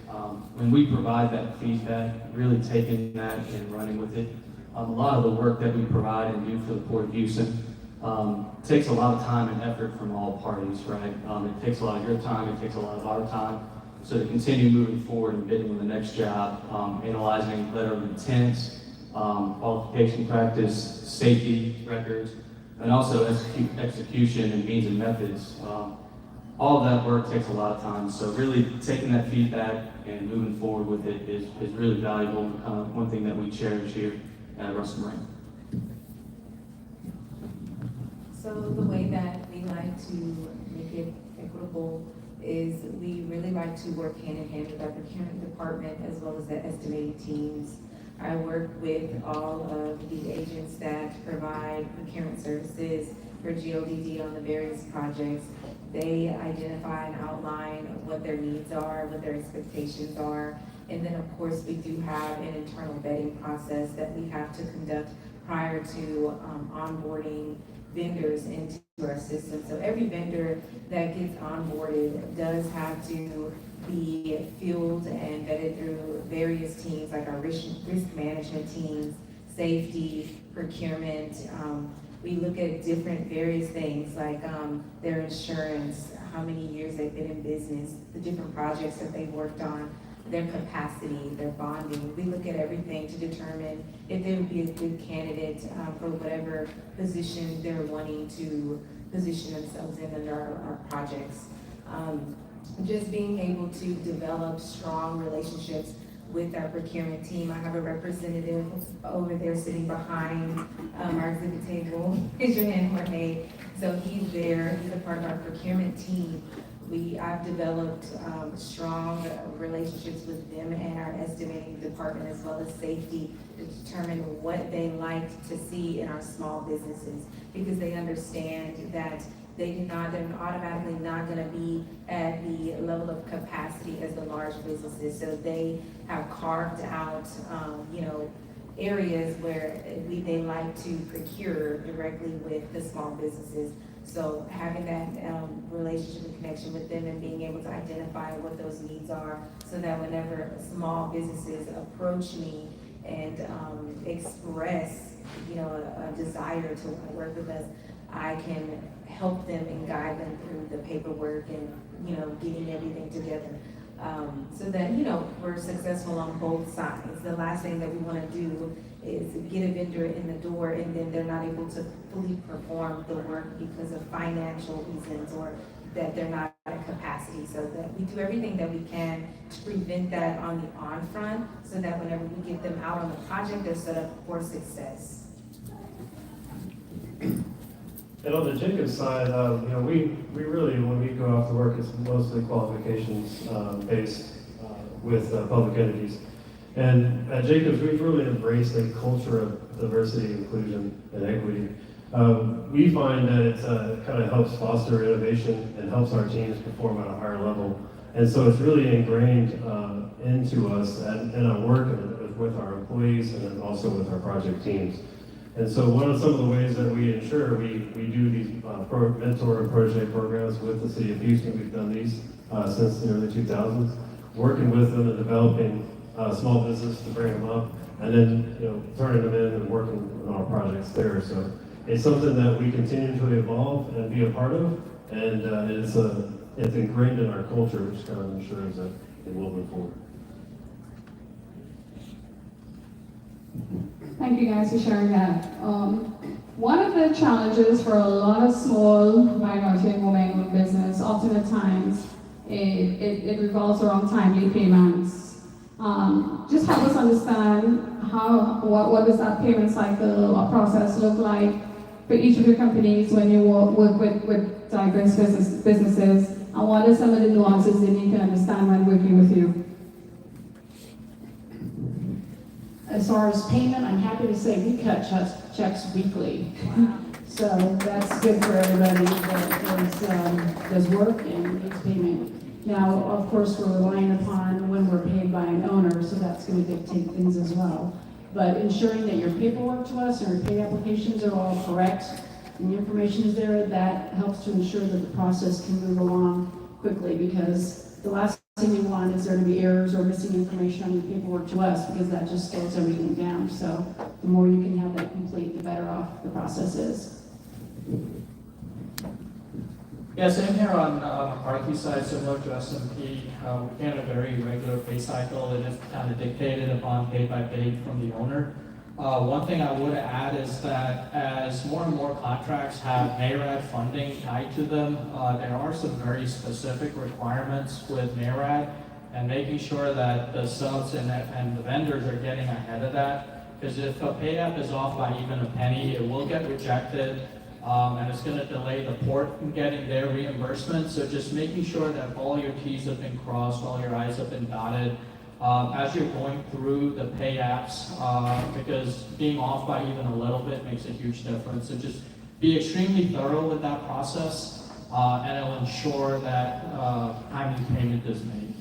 when we provide that feedback, really taking that and running with it, a lot of the work that we provide and do for the Port of Houston takes a lot of time and effort from all parties, right? It takes a lot of your time, it takes a lot of our time. So to continue moving forward and bidding on the next job, analyzing letter of intent, qualification practice, safety records, and also execution and means and methods. All of that work takes a lot of time. So really taking that feedback and moving forward with it is really valuable. One thing that we cherish here at Russell Marine. So the way that we like to make it equitable is we really like to work hand in hand with our procurement department as well as the estimating teams. I work with all of the agents that provide procurement services for GODD on the various projects. They identify and outline what their needs are, what their expectations are. And then of course we do have an internal vetting process that we have to conduct prior to onboarding vendors into our system. So every vendor that gets onboarded does have to be fueled and vetted through various teams, like our risk management teams, safety, procurement. We look at different various things like their insurance, how many years they've been in business, the different projects that they've worked on, their capacity, their bonding. We look at everything to determine if they would be a good candidate for whatever position they're wanting to position themselves in under our projects. Just being able to develop strong relationships with our procurement team. I have a representative over there sitting behind our exhibit table. Raise your hand, Jorge. So he's there, he's a part of our procurement team. I've developed strong relationships with them and our estimating department as well as safety to determine what they like to see in our small businesses, because they understand that they're automatically not going to be at the level of capacity as the large businesses. So they have carved out, areas where they like to procure directly with the small businesses. So having that relationship and connection with them and being able to identify what those needs are, so that whenever small businesses approach me and express, a desire to work with us, I can help them and guide them through the paperwork and, getting everything together. so that, we're successful on both sides. The last thing that we want to do is get a vendor in the door and then they're not able to fully perform the work because of financial reasons or that they're not at capacity. So that we do everything that we can to prevent that on the on-front so that whenever we get them out on the project, they're set up for success. And on the Jacobs side, we really, when we go off to work, it's mostly qualifications based with public entities. And at Jacobs, we've really embraced a culture of diversity, inclusion, and equity. We find that it kind of helps foster innovation and helps our teams perform at a higher level. And so it's really ingrained into us in our work and with our employees and then also with our project teams. And so some of the ways that we ensure we do these mentor and protege programs with the City of Houston. We've done these since the early 2000s, working with them and developing small business to bring them up, and then turning them in and working on our projects there. So it's something that we continue to evolve and be a part of, and it's ingrained in our culture, which kind of ensures that it will move forward. Thank you guys for sharing that. One of the challenges for a lot of small minority and women-owned business, often at times, it revolves around timely payments. Just help us understand what does that payment cycle or process look like for each of your companies when you work with diverse businesses, and what are some of the nuances they need to understand when working with you? As far as payment, I'm happy to say we cut checks weekly. So that's good for everybody that does work and needs payment. Now, of course, we're relying upon when we're paid by an owner, so that's going to dictate things as well. But ensuring that your paperwork to us and your pay applications are all correct and the information is there, that helps to ensure that the process can move along quickly, because the last thing you want is there to be errors or missing information on your paperwork to us, because that just slows everything down. So the more you can have that complete, the better off the process is. Yeah, same here on McCarthy side, similar to S&P. We have a very regular pay cycle, and it's kind of dictated upon pay by pay from the owner. One thing I would add is that as more and more contracts have NARAD funding tied to them, there are some very specific requirements with NARAD, and making sure that the subs and the vendors are getting ahead of that. Because if a pay app is off by even a penny, it will get rejected, and it's going to delay the port from getting their reimbursement. So just making sure that all your T's have been crossed, all your I's have been dotted, as you're going through the pay apps, because being off by even a little bit makes a huge difference. So just be extremely thorough with that process, and it'll ensure that timely payment is made.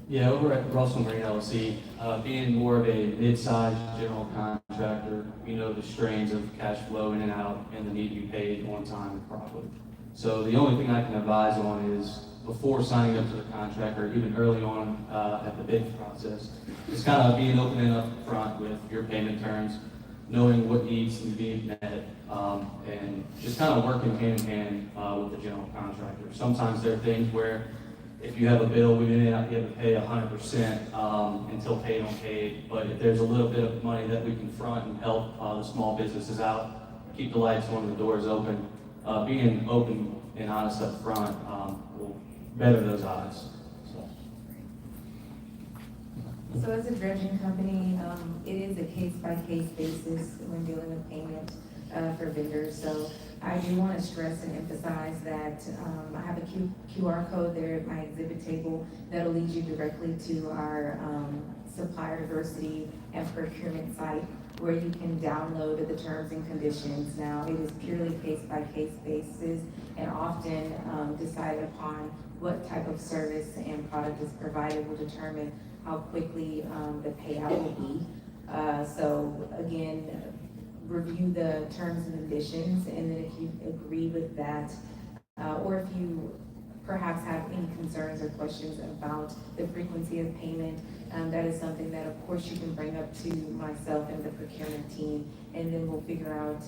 Yeah, over at Russell Marine LLC, being more of a mid-sized general contractor, we know the strains of cash flow in and out and the need to be paid on time and properly. So the only thing I can advise on is, before signing up to the contract or even early on at the bid process, is kind of being open and up front with your payment terms, knowing what needs to be met, and just kind of working hand in hand with the general contractor. Sometimes there are things where if you have a bill, we may not be able to pay 100% until paid on paid, but if there's a little bit of money that we can front and help the small businesses out, keep the lights on, the doors open, being open and honest up front will better those odds. So as a dredging company, it is a case-by-case basis when dealing with payment for vendors. So I do want to stress and emphasize that I have a QR code there at my exhibit table that'll lead you directly to our supplier diversity and procurement site, where you can download the terms and conditions. Now, it is purely case-by-case basis and often decided upon what type of service and product is provided will determine how quickly the payout will be. So again, review the terms and conditions, and then if you agree with that, or if you perhaps have any concerns or questions about the frequency of payment, that is something that of course you can bring up to myself and the procurement team, and then we'll figure out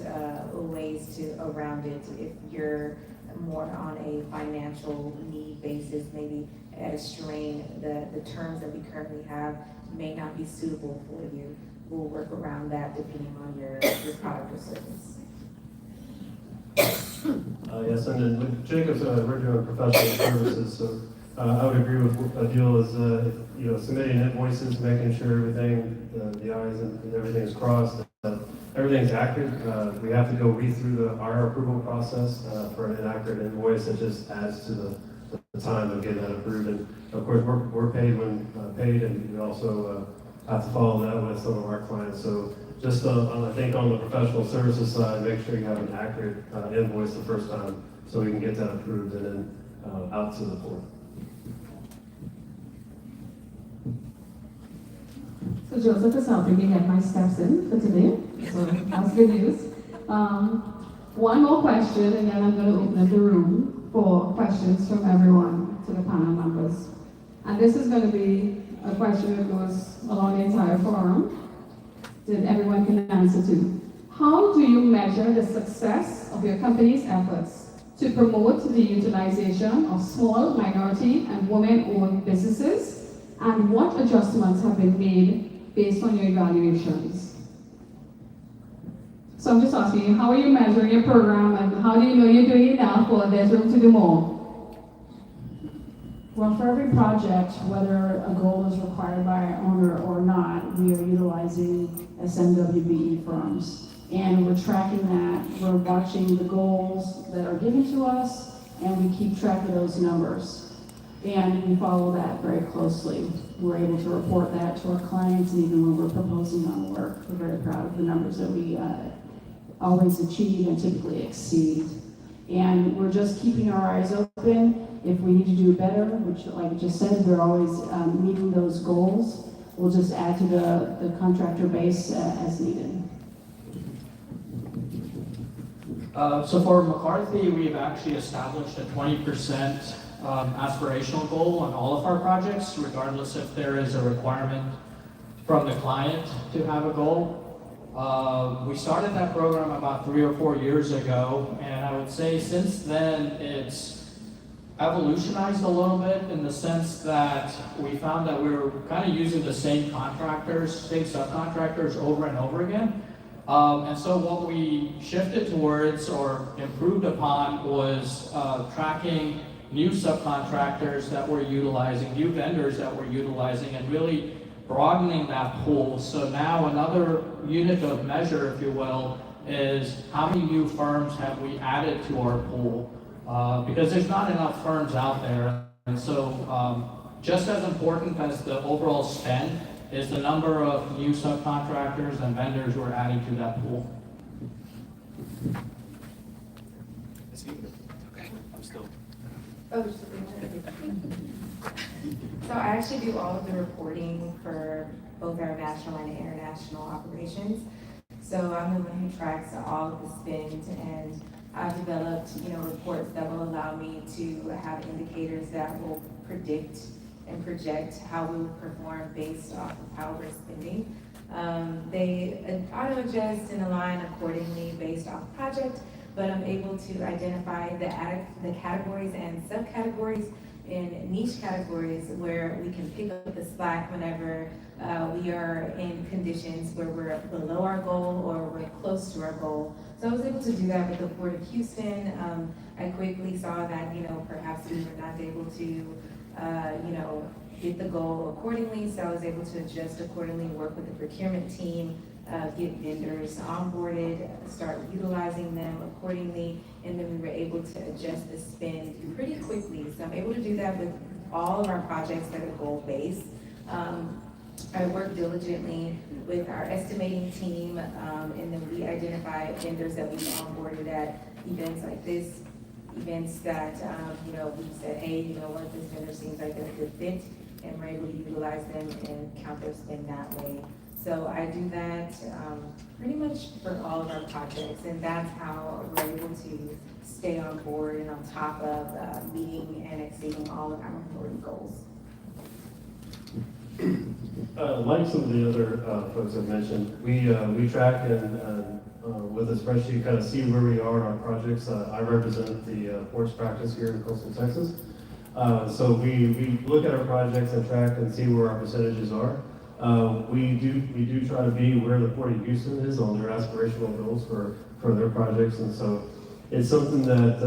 ways around it if you're more on a financial need basis, maybe at a strain, the terms that we currently have may not be suitable for you. We'll work around that depending on your product or service. Yes, and then with Jacob's, we're doing professional services, so I would agree with Adil is, submitting invoices, making sure everything, the I's and everything is crossed, everything's accurate. We have to go read through our approval process for an inaccurate invoice. It just adds to the time of getting that approved. And of course, we're paid when paid, and we also have to follow that with some of our clients. So just I think on the professional services side, make sure you have an accurate invoice the first time so we can get that approved and then out to the board. So Joseph is helping me get my steps in for today, so that's good news. One more question, and then I'm going to open up the room for questions from everyone to the panel members. And this is going to be a question that goes along the entire forum that everyone can answer to. How do you measure the success of your company's efforts to promote the utilization of small, minority, and women-owned businesses? And what adjustments have been made based on your evaluations? So I'm just asking you, how are you measuring your program, and how do you know you're doing enough, or there's room to do more? Well, for every project, whether a goal is required by our owner or not, we are utilizing SMWBE firms. And we're tracking that, we're watching the goals that are given to us, and we keep track of those numbers. And we follow that very closely. We're able to report that to our clients, and even when we're proposing on work, we're very proud of the numbers that we always achieve and typically exceed. And we're just keeping our eyes open. If we need to do better, which, like I just said, we're always meeting those goals. We'll just add to the contractor base as needed. So for McCarthy, we've actually established a 20% aspirational goal on all of our projects, regardless if there is a requirement from the client to have a goal. We started that program about 3 or 4 years ago, and I would say since then it's evolutionized a little bit in the sense that we found that we were kind of using the same contractors, same subcontractors over and over again. And so what we shifted towards or improved upon was tracking new subcontractors that we're utilizing, new vendors that we're utilizing, and really broadening that pool. So now another unit of measure, if you will, is how many new firms have we added to our pool? Because there's not enough firms out there. And so just as important as the overall spend is the number of new subcontractors and vendors we're adding to that pool. Okay, I'm still. So I actually do all of the reporting for both our national and international operations. So I'm the one who tracks all of the spend, and I've developed, reports that will allow me to have indicators that will predict and project how we will perform based off of how we're spending. They auto-adjust and align accordingly based off project, but I'm able to identify the categories and subcategories in niche categories where we can pick up the slack whenever we are in conditions where we're below our goal or we're close to our goal. So I was able to do that with the Port of Houston. I quickly saw that, perhaps we were not able to hit the goal accordingly, so I was able to adjust accordingly, work with the procurement team, get vendors onboarded, start utilizing them accordingly, and then we were able to adjust the spend pretty quickly. So I'm able to do that with all of our projects that are goal-based. I work diligently with our estimating team, and then we identify vendors that we've onboarded at events like this, events that, we said, hey, what, this vendor seems like they're a good fit, and we're able to utilize them and count their spend that way. So I do that pretty much for all of our projects, and that's how we're able to stay on board and on top of meeting and exceeding all of our minority goals. Like some of the other folks have mentioned, we track and with a spreadsheet kind of see where we are in our projects. I represent the ports practice here in coastal Texas. So we look at our projects and track and see where our percentages are. We do try to be where the Port of Houston is on their aspirational goals for their projects, and so it's something that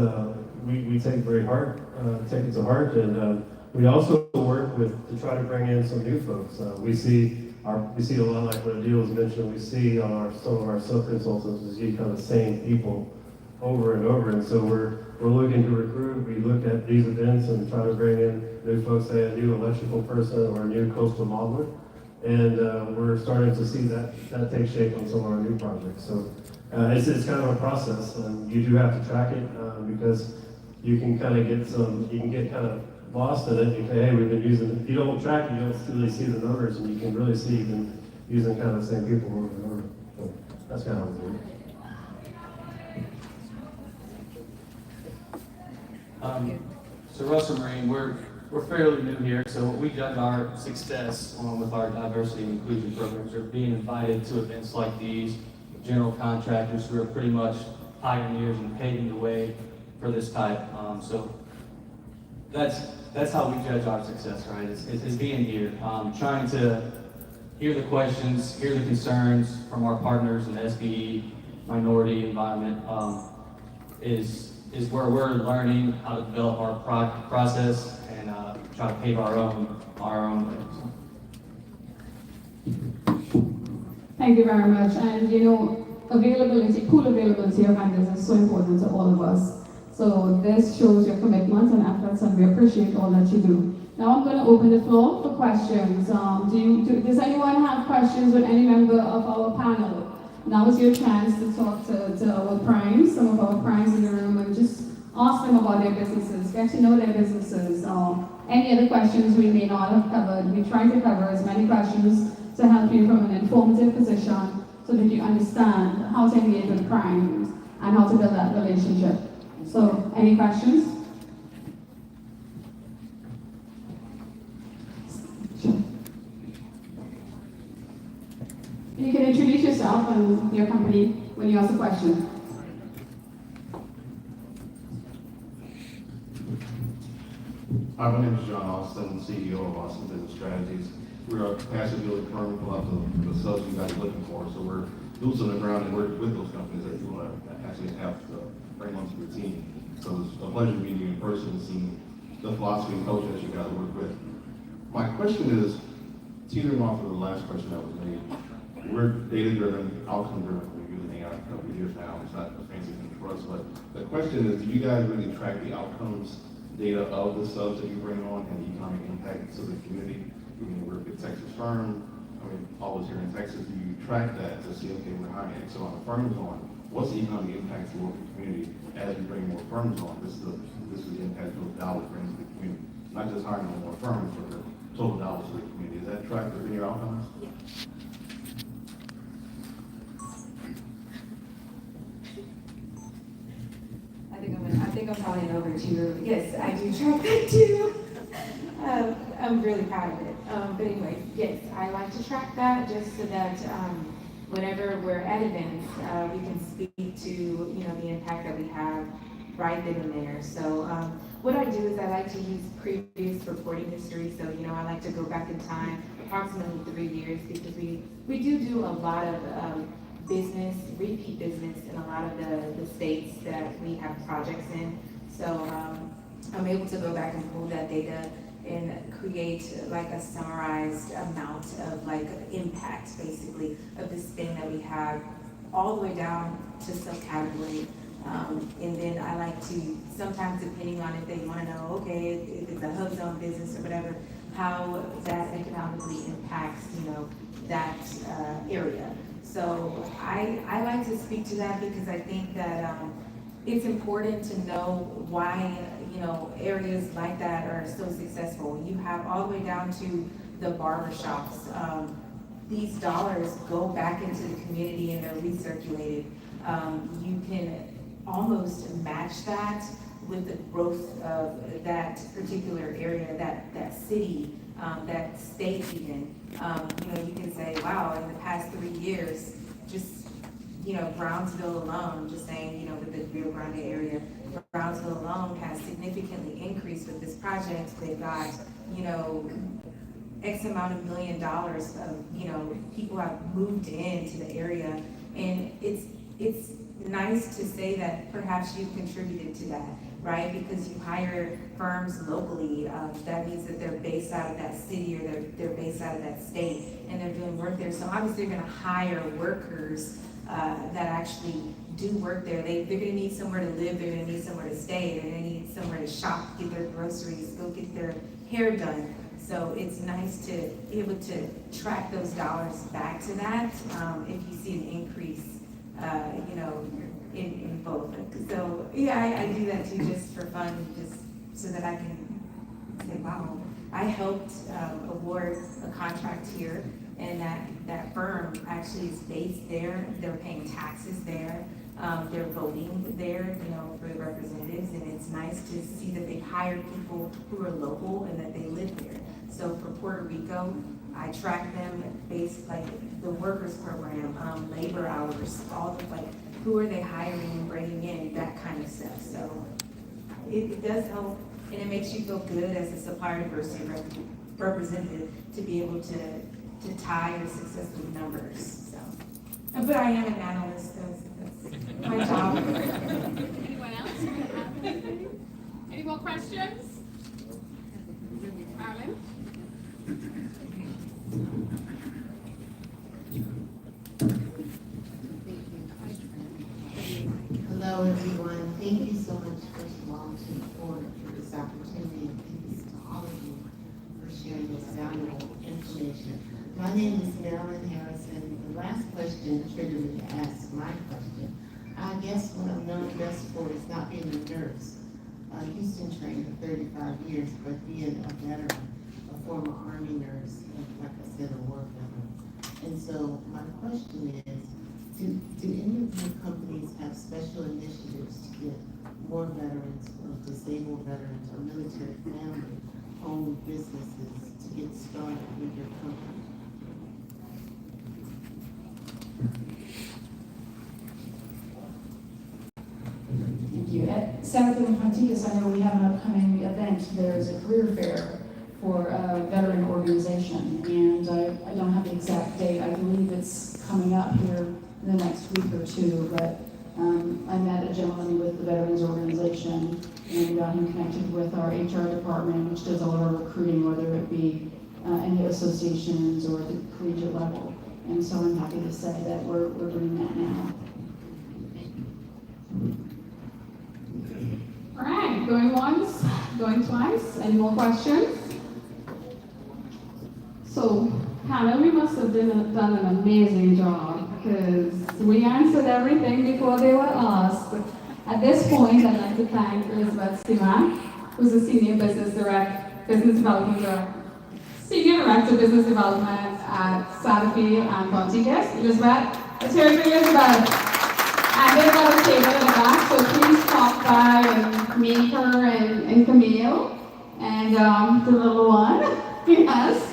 we take very hard, take it to heart, and we also work to try to bring in some new folks. We see a lot, like what Adil was mentioning. We see on some of our sub-consultants, we see kind of the same people over and over, and so we're looking to recruit. We look at these events and try to bring in new folks, say a new electrical person or a new coastal modeler, and we're starting to see that take shape on some of our new projects. So it's kind of a process, and you do have to track it because you can kind of get kind of lost in it. You say, hey, we've been using it. If you don't track it, you don't really see the numbers, and you can really see you've been using kind of the same people over and over. So that's kind of what we do. So Russell Marine, we're fairly new here, so we judge our success with our diversity and inclusion programs are being invited to events like these, general contractors who are pretty much pioneers and paving the way for this type. So that's how we judge our success, right? It's being here, trying to hear the questions, hear the concerns from our partners in the SBE minority environment is where we're learning how to develop our process and try to pave our own way. Thank you very much. And availability, pool availability of vendors is so important to all of us. So this shows your commitment and efforts, and we appreciate all that you do. Now I'm going to open the floor for questions. Does anyone have questions with any member of our panel? Now is your chance to talk to our primes, some of our primes in the room, and just ask them about their businesses, get to know their businesses. Any other questions we may not have covered. We try to cover as many questions to help you from an informative position so that you understand how to engage with primes and how to build that relationship. So, any questions? Sure. You can introduce yourself and your company when you ask a question. Hi, my name is John Austin, CEO of Austin Business Strategies. We're a capacity building firm. We pull out the subs you guys are looking for. So we're boots on the ground and work with those companies that you want to actually have to bring onto your team. So it's a pleasure meeting you in person and seeing the philosophy and culture that you guys work with. My question is, teetering off of the last question that was made, we're data-driven, outcome-driven. We're using AI for a couple of years now. It's not a fancy thing for us, but the question is, do you guys really track the outcomes data of the subs that you bring on and the economic impact to the community? We're a big Texas firm. Always here in Texas, do you track that to see, okay, we're hiring X amount of firms on? What's the economic impact to the local community as we bring more firms on? This is the impact those dollars bring to the community. Not just hiring more firms, but the total dollars to the community. Is that tracked within your outcomes? Yeah. I think I'm probably over to you. Yes, I do track that too. I'm really proud of it. But anyway, yes, I like to track that just so that whenever we're at events, we can speak to the impact that we have right then and there. So what I do is I like to use previous reporting history. So I like to go back in time, approximately 3 years, because we do a lot of business, repeat business in a lot of the states that we have projects in. So I'm able to go back and pull that data and create like a summarized amount of like impact, basically, of the spend that we have all the way down to subcategory. And then I like to, sometimes depending on if they want to know, okay, if it's a hub zone business or whatever, how that economically impacts, that area. So I like to speak to that because I think that it's important to know why, areas like that are so successful. You have all the way down to the barber shops. these dollars go back into the community and they're recirculated, you can almost match that with the growth of that particular area, that city, that state even. You can say, wow, in the past 3 years, just, Brownsville alone, just saying, with the Rio Grande area, Brownsville alone has significantly increased with this project. They've got, X amount of $1 million of, people have moved into the area. And it's nice to say that perhaps you've contributed to that, right? Because you hire firms locally, that means that they're based out of that city or they're based out of that state and they're doing work there. So obviously they're gonna hire workers that actually do work there. They're gonna need somewhere to live, they're gonna need somewhere to stay, they're gonna need somewhere to shop, get their groceries, go get their hair done. So it's nice to be able to track those dollars back to that if you see an increase, in both. So yeah, I do that too, just for fun, just so that I can say, wow, I helped award a contract here, and that firm actually is based there. They're paying taxes there. They're voting there, for the representatives, and it's nice to see that they hired people who are local and that they live there. So for Puerto Rico, I track them based like the workers program, labor hours, all the who are they hiring and bringing in, that kind of stuff. So it does help, and it makes you feel good as a supplier diversity representative to be able to tie your success with numbers. So, but I am an analyst, so that's my job. Anyone else? Any more questions? Marilyn? Hello, everyone. Thank you so much, first of all, to the board for this opportunity, and thanks to all of you for sharing this valuable information. My name is Marilyn Harrison. The last question triggered me to ask my question. I guess what I'm known best for is not being a nurse. Houston trained for 35 years, but being a veteran, a former Army nurse, and like I said, a war veteran. And so my question is, do any of your companies have special initiatives to get more veterans or disabled veterans or military family-owned businesses to get started with your company? Thank you. At Santa Fe Fonticas, I know we have an upcoming event. There's a career fair for a veteran organization, and I don't have the exact date. I believe it's coming up here in the next week or two, but I met a gentleman with the Veterans Organization and got him connected with our HR department, which does all of our recruiting, whether it be any associations or the collegiate level. And so I'm happy to say that we're doing that now. All right, going once, going twice. Any more questions? So, Hannah, we must have done an amazing job because we answered everything before they were asked. At this point, I'd like to thank Elizabeth Stiman, who's the Senior Business Development Director, Senior Director of Business Development at Santa Fe and Fonticas. Elizabeth, let's hear it for Elizabeth. And they've got a table in the back, so please stop by and meet her and Camille and the little one. Yes.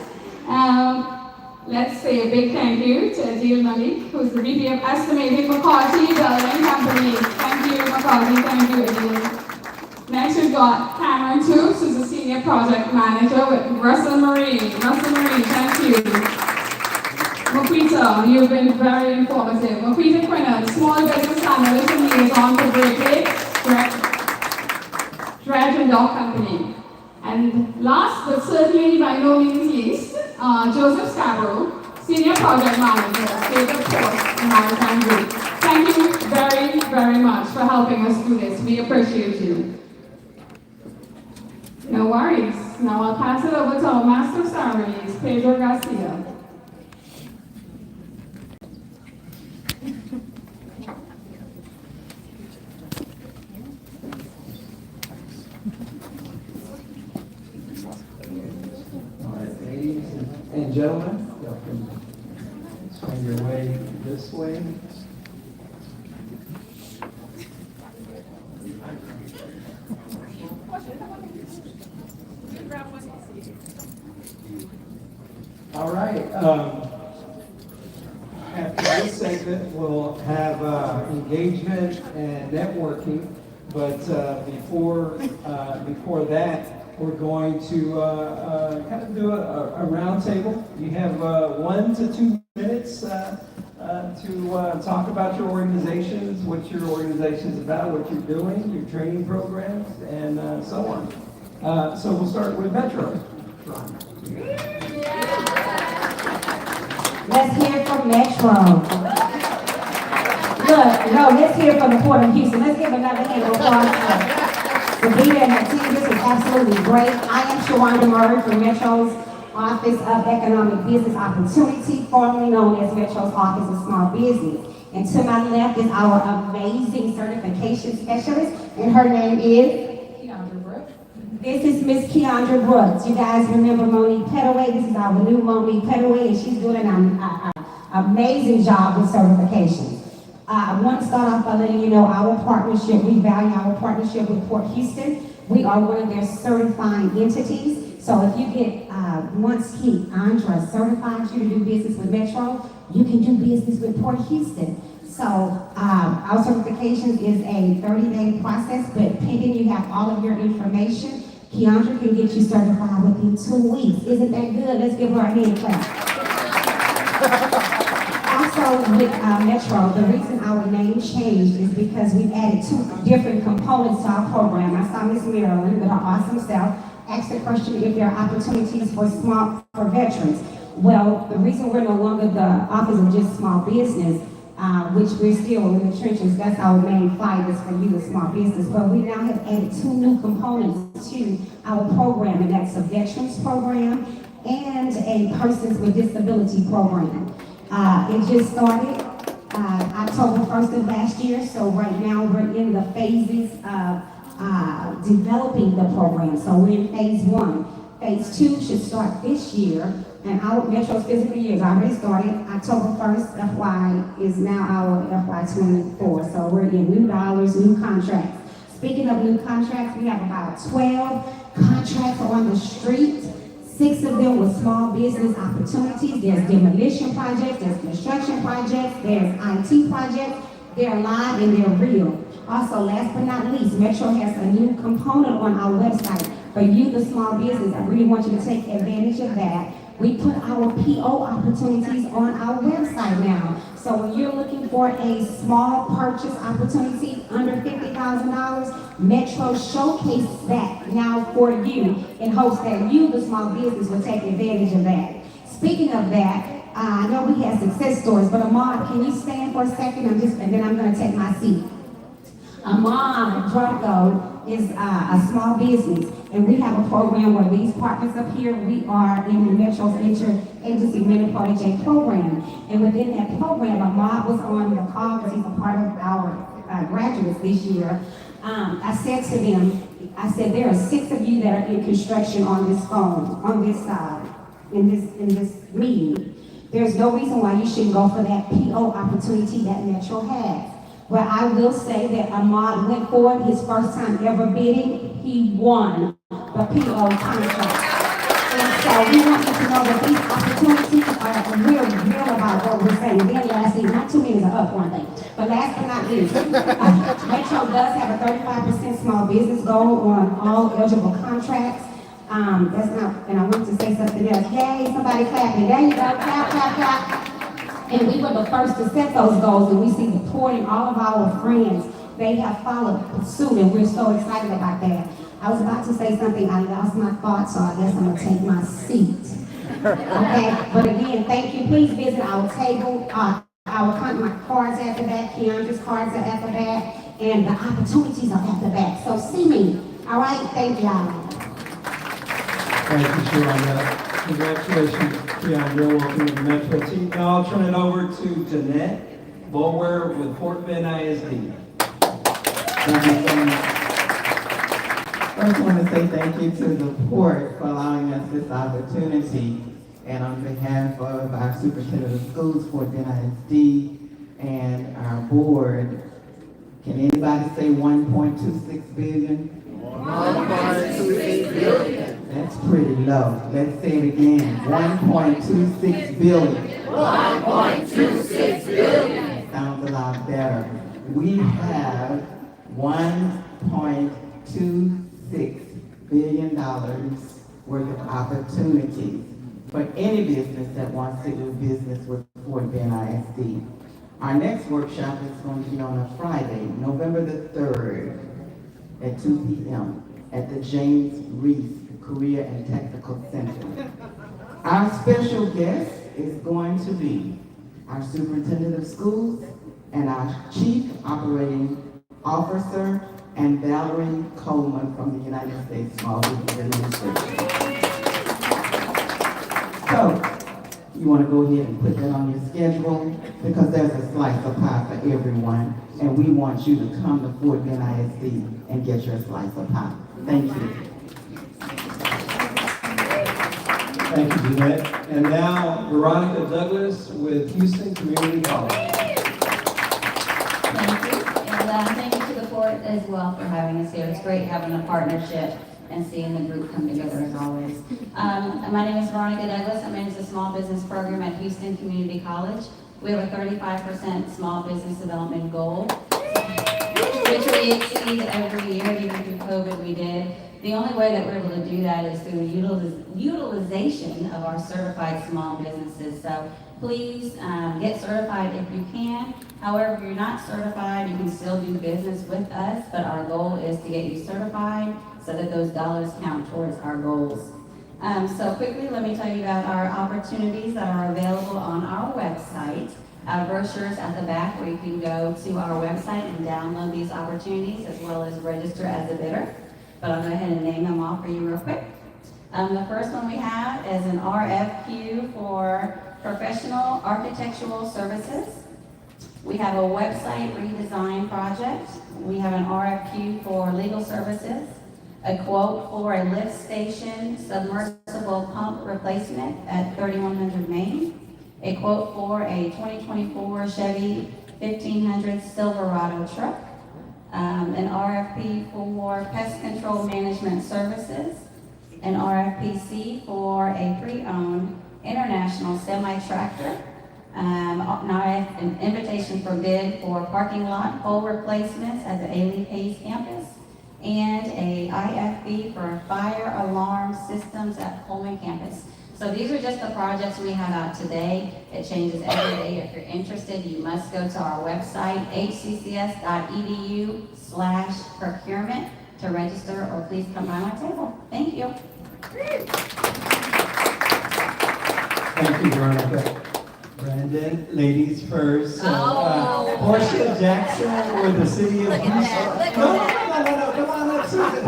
Let's say a big thank you to Adil Malik, who's the VP of Estimating McCarthy Building Company. Thank you, McCarthy. Thank you, Adil. Next, we've got Cameron Toops, who's the Senior Project Manager with Russell Marine. Russell Marine, thank you. Maquita, you've been very informative. Maquita Quinnan, Small Business Analyst and Liaison for Great Dredge and Dock Company. And last, but certainly by no means least, Joseph Scarborough, Senior Project Manager, State of Port and Maritime Group. Thank you very, very much for helping us do this. We appreciate you. No worries. Now I'll pass it over to our Master of Ceremonies, Pedro Garcia. All right, ladies and gentlemen, this way. All right. After this segment, we'll have engagement and networking. But before that, we're going to kind of do a round table. You have 1 to 2 minutes to talk about your organizations, what your organization's about, what you're doing, your training programs, and so on. So we'll start with Metro. Let's hear from Metro. Look, no, let's hear from the Port of Houston. Let's give another hand of applause for Vita and her team. This is absolutely great. I am Shawanda Murray from Metro's Office of Economic Business Opportunity, formerly known as Metro's Office of Small Business. And to my left is our amazing certification specialist, and her name is Keandra Brooks. This is Miss Keandra Brooks. You guys remember Monique Pettaway? This is our new Monique Pettaway, and she's doing an amazing job with certifications. I want to start off by letting you know our partnership, we value our partnership with Port Houston. We are one of their certifying entities. So if you get, once Keandra certifies you to do business with Metro, you can do business with Port Houston. So our certification is a 30-day process, but pending you have all of your information, Keandra can get you certified within 2 weeks. Isn't that good? Let's give her a hand clap. Also with Metro, the reason our name changed is because we've added 2 different components to our program. I saw Miss Marilyn with her awesome self ask the question if there are opportunities for veterans. Well, the reason we're no longer the Office of just Small Business, which we're still in the trenches, that's our main fight is for you, the small business. But we now have added 2 new components to our program, and that's a veterans program and a persons with disability program. It just started October 1st of last year, so right now we're in the phases of developing the program. So we're in phase 1. Phase 2 should start this year, and our Metro's physical year has already started. October 1st, FY is now our FY 24. So we're in new dollars, new contracts. Speaking of new contracts, we have about 12 contracts on the street. 6 of them with small business opportunities. There's demolition projects, there's construction projects, there's IT projects. They're live and they're real. Also, last but not least, Metro has a new component on our website. For you, the small business, I really want you to take advantage of that. We put our PO opportunities on our website now. So when you're looking for a small purchase opportunity under $50,000, Metro showcases that now for you in hopes that you, the small business, will take advantage of that. Speaking of that, I know we have success stories, but Ahmad, can you stand for a second? And then I'm going to take my seat. Ahmad Draco is a small business, and we have a program where these partners up here, we are in the Metro's Interagency Mentor Protege program. And within that program, Ahmad was on the call because he's a part of our graduates this year. I said to them, there are 6 of you that are in construction on this phone, on this in this meeting. There's no reason why you shouldn't go for that PO opportunity that Metro has. Well, I will say that Ahmad went forward his first time ever bidding. He won the PO contract. And so we want you to know that these opportunities are real about what we're saying. And then lastly, not 2 minutes are up one thing. But last but not least, Metro does have a 35% small business goal on all eligible contracts. That's not, and I want to say something else. Yay, somebody clapping. There you go, clap, clap, clap. And we were the first to set those goals, and we see the Port and all of our friends, they have followed suit, and we're so excited about that. I was about to say something, I lost my thoughts, so I guess I'm gonna take my seat. Okay, but again, thank you. Please visit our table. My cards at the back, Keandra's cards are at the back, and the opportunities are at the back. So see me. All right, thank y'all. Thank you, Shawanda. Congratulations, Keandra. Welcome to the Metro team. Now I'll turn it over to Jeanette Bulwer with Fort Bend ISD. Thank you so much. First, I want to say thank you to the Port for allowing us this opportunity. And on behalf of our Superintendent of Schools, Fort Bend ISD, and our board. Can anybody say 1.26 billion? 1.26 billion. That's pretty low. Let's say it again. 1.26 billion. 1.26 billion. Sounds a lot better. We have $1.26 billion worth of opportunities for any business that wants to do business with Fort Bend ISD. Our next workshop is going to be on a Friday, November the 3rd at 2 p.m. at the James Reese Career and Technical Center. Our special guest is going to be our superintendent of schools and our chief operating officer, and Valerie Coleman from the United States Small Business Administration. So, you want to go ahead and put that on your schedule because there's a slice of pie for everyone, and we want you to come to Fort Bend ISD and get your slice of pie. Thank you. Thank you, Jeanette. And now, Veronica Douglas with Houston Community College. Thank you, and thank you to the board as well for having us here. It's great having a partnership and seeing the group come together as always. My name is Veronica Douglas. I manage the small business program at Houston Community College. We have a 35% small business development goal, which we exceed every year. Even through COVID, we did. The only way that we're able to do that is through utilization of our certified small businesses. So please get certified if you can. However, if you're not certified, you can still do business with us, but our goal is to get you certified so that those dollars count towards our goals. So quickly, let me tell you about our opportunities that are available on our website. Our brochures at the back where you can go to our website and download these opportunities as well as register as a bidder. But I'll go ahead and name them all for you real quick. The first one we have is an RFQ for professional architectural services. We have a website redesign project. We have an RFQ for legal services, a quote for a lift station submersible pump replacement at 3100 Main, a quote for a 2024 Chevy 1500 Silverado truck, an RFP for pest control management services, an RFPC for a pre-owned international semi-tractor, an invitation for bid for parking lot pole replacements at the Ailey Hayes campus, and a IFB for fire alarm systems at Coleman campus. So these are just the projects we have out today. It changes every day. If you're interested, you must go to our website, hccs.edu/procurement to register, or please come by my table. Thank you. Thank you, Veronica. Brandon, ladies first. Portia Jackson with the city of Houston. No, come on up, Susan.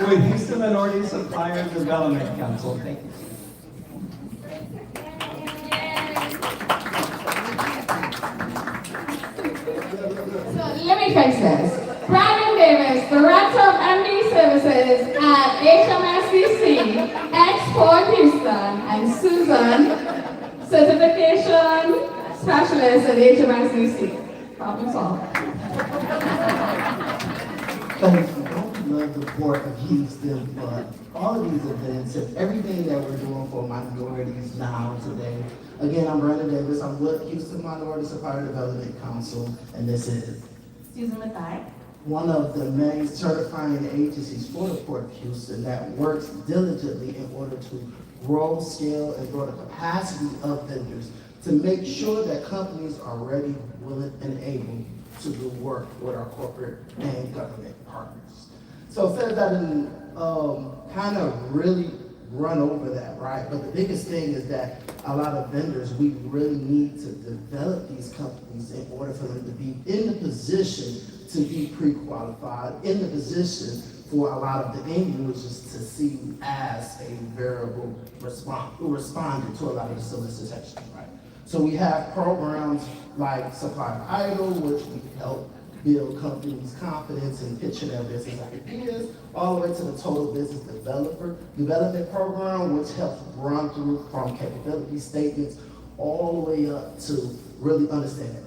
With Houston Minority Supplier Development Council. Thank you. So let me fix this. Brandon Davis, Director of MD Services at HMSCC, Export Houston, and Susan, Certification Specialist at HMSCC. Problem solved. Thank you. Don't love the Port of Houston, but all of these events and everything that we're doing for minorities now today. Again, I'm Brandon Davis. I'm with Houston Minority Supplier Development Council, and this is Susan Mathai, one of the main certifying agencies for the Port of Houston that works diligently in order to grow, scale, and grow the capacity of vendors to make sure that companies are ready, willing, and able to do work with our corporate and government partners. So instead of that, kind of really run over that, right? But the biggest thing is that a lot of vendors, we really need to develop these companies in order for them to be in the position to be pre-qualified, in the position for a lot of the end users to see as a variable respondent to a lot of the solicitation, right? So we have programs like Supplier Idol, which we help build companies' confidence in pitching their business ideas, all the way to the Total Business Development Program, which helps run through from capability statements all the way up to really understanding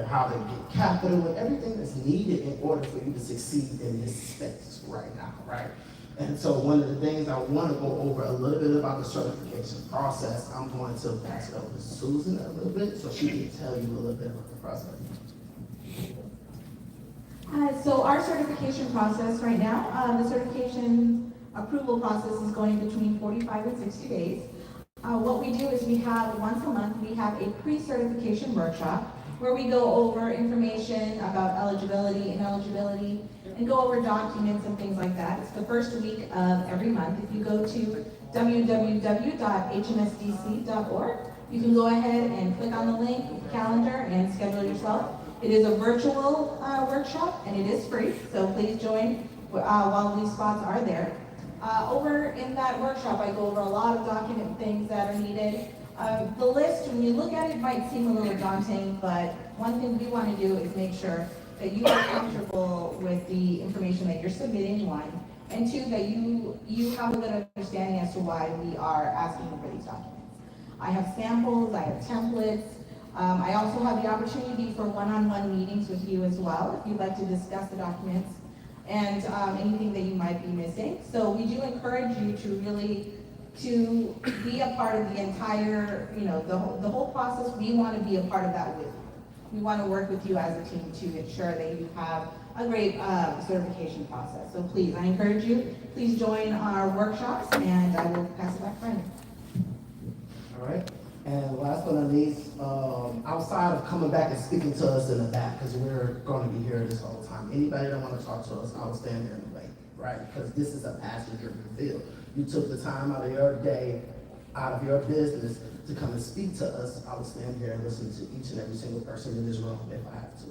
how they get capital, and everything that's needed in order for you to succeed in this space right now, right? And so one of the things I want to go over a little bit about the certification process, I'm going to pass it over to Susan a little bit so she can tell you a little bit about the process. So our certification process right now, the certification approval process is going between 45 and 60 days. What we do is we have once a month, we have a pre-certification workshop where we go over information about eligibility, ineligibility, and go over documents and things like that. It's the first week of every month. If you go to www.hmsdc.org, you can go ahead and click on the link, calendar, and schedule yourself. It is a virtual workshop, and it is free, so please join while these spots are there. Over in that workshop, I go over a lot of document things that are needed. The list, when you look at it, might seem a little daunting, but one thing we want to do is make sure that you are comfortable with the information that you're submitting, one, and two, that you have a good understanding as to why we are asking for these documents. I have samples, I have templates. I also have the opportunity for one-on-one meetings with you as well, if you'd like to discuss the documents and anything that you might be missing. So we do encourage you to really to be a part of the entire, the whole process. We want to be a part of that with you. We want to work with you as a team to ensure that you have a great certification process. So please, I encourage you, please join our workshops, and I will pass it back to Brandon. All right. And last but not least, outside of coming back and speaking to us in the back, because we're going to be here this whole time, anybody that want to talk to us, I will stand there and wait, right? Because this is a passion-driven field. You took the time out of your day, out of your business, to come and speak to us. I will stand here and listen to each and every single person in this room if I have to.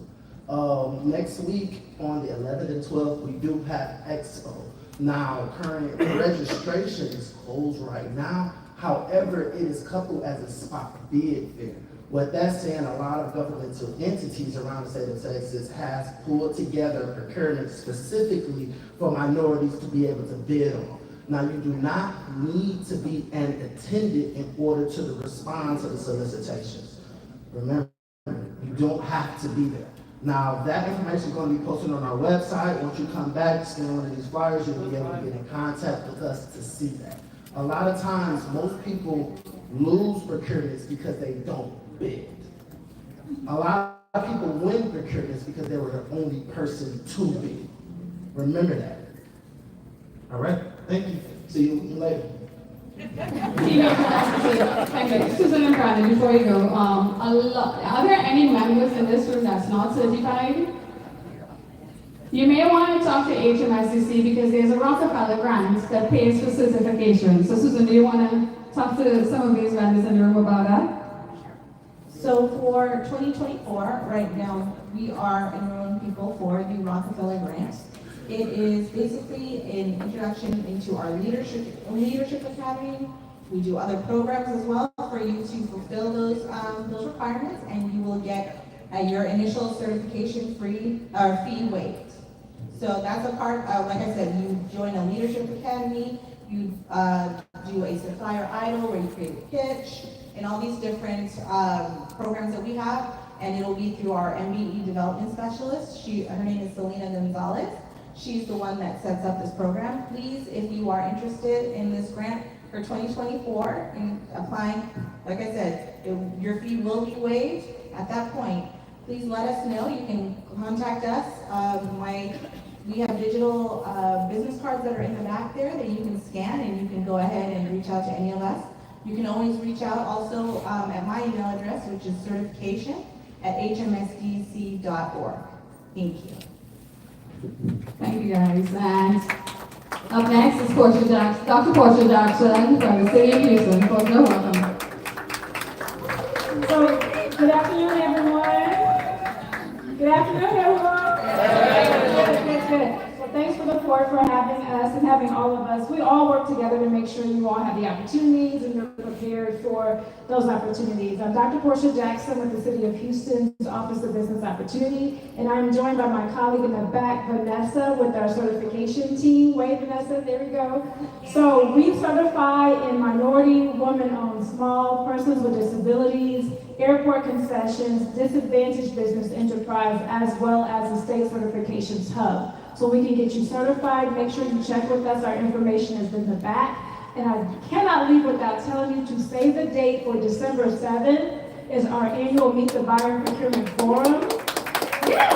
Next week, on the 11th and 12th, we do have Expo. Now, current registration is closed right now. However, it is coupled as a spot bid fair. What that's saying, a lot of governmental entities around the state of Texas has pulled together procurement specifically for minorities to be able to bid on. Now, you do not need to be an attendant in order to respond to the solicitations. Remember, you don't have to be there. Now, that information is going to be posted on our website. Once you come back, scan one of these flyers, you'll be able to get in contact with us to see that. A lot of times, most people lose procurements because they don't bid. A lot of people win procurements because they were the only person to bid. Remember that. All right? Thank you. See you later. Thank you. Susan and Brandon, before you go, are there any members in this room that's not certified? You may want to talk to HMSCC because there's a Rockefeller grant that pays for certification. So Susan, do you want to talk to some of these vendors in the room about that? So for 2024, right now, we are enrolling people for the Rockefeller grant. It is basically an introduction into our leadership academy. We do other programs as well for you to fulfill those requirements, and you will get your initial certification fee waived. So that's a part, like I said, you join a leadership academy, you do a supplier idol where you create a pitch, and all these different programs that we have, and it'll be through our MBE development specialist. Her name is Selena Gonzalez. She's the one that sets up this program. Please, if you are interested in this grant for 2024 and applying, like I said, your fee will be waived. At that point, please let us know. You can contact us. We have digital business cards that are in the back there that you can scan, and you can go ahead and reach out to any of us. You can always reach out also at my email address, which is certification@hmsdc.org. Thank you. Thank you, guys. And up next is Portia Jackson, Dr. Portia Jackson from the City of Houston. Portia, welcome. So, good afternoon, everyone. Good afternoon, everyone. Good. So, thanks for the Ford for having us and having all of us. We all work together to make sure you all have the opportunities and you're prepared for those opportunities. I'm Dr. Portia Jackson with the City of Houston's Office of Business Opportunity, and I'm joined by my colleague in the back, Vanessa, with our certification team. Wave, Vanessa, there we go. So we certify in minority, woman-owned, small, persons with disabilities, airport concessions, disadvantaged business enterprise, as well as the state certifications hub. So we can get you certified. Make sure you check with us. Our information is in the back. And I cannot leave without telling you to save the date for December 7th is our annual Meet the Buyer and Procurement Forum. Yes,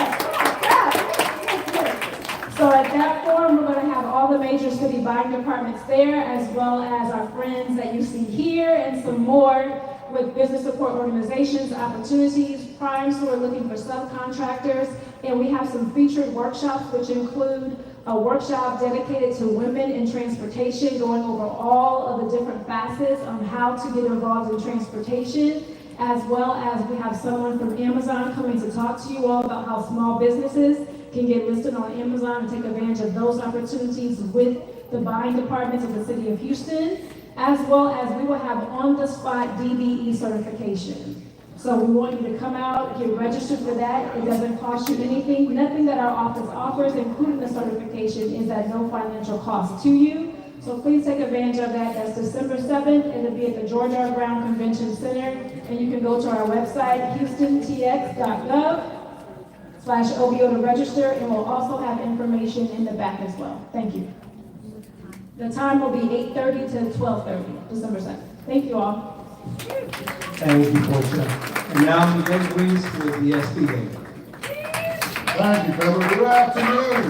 yes. So at that forum, we're going to have all the major city buying departments there, as well as our friends that you see here and some more with business support organizations, opportunities, primes who are looking for subcontractors, and we have some featured workshops which include a workshop dedicated to women in transportation, going over all of the different facets on how to get involved in transportation, as well as we have someone from Amazon coming to talk to you all about how small businesses can get listed on Amazon and take advantage of those opportunities with the buying departments of the City of Houston, as well as we will have on-the-spot DBE certification. So we want you to come out, get registered for that. It doesn't cost you anything. Nothing that our office offers, including the certification, is at no financial cost to you. So please take advantage of that. That's December 7th. It'll be at the George R. Brown Convention Center. And you can go to our website, houstontx.gov/OBO to register, and we'll also have information in the back as well. Thank you. The time will be 8:30 to 12:30, December 7th. Thank you all. Thank you, Portia. And now the please, with the SBA. Thank you, Trevor. Good afternoon.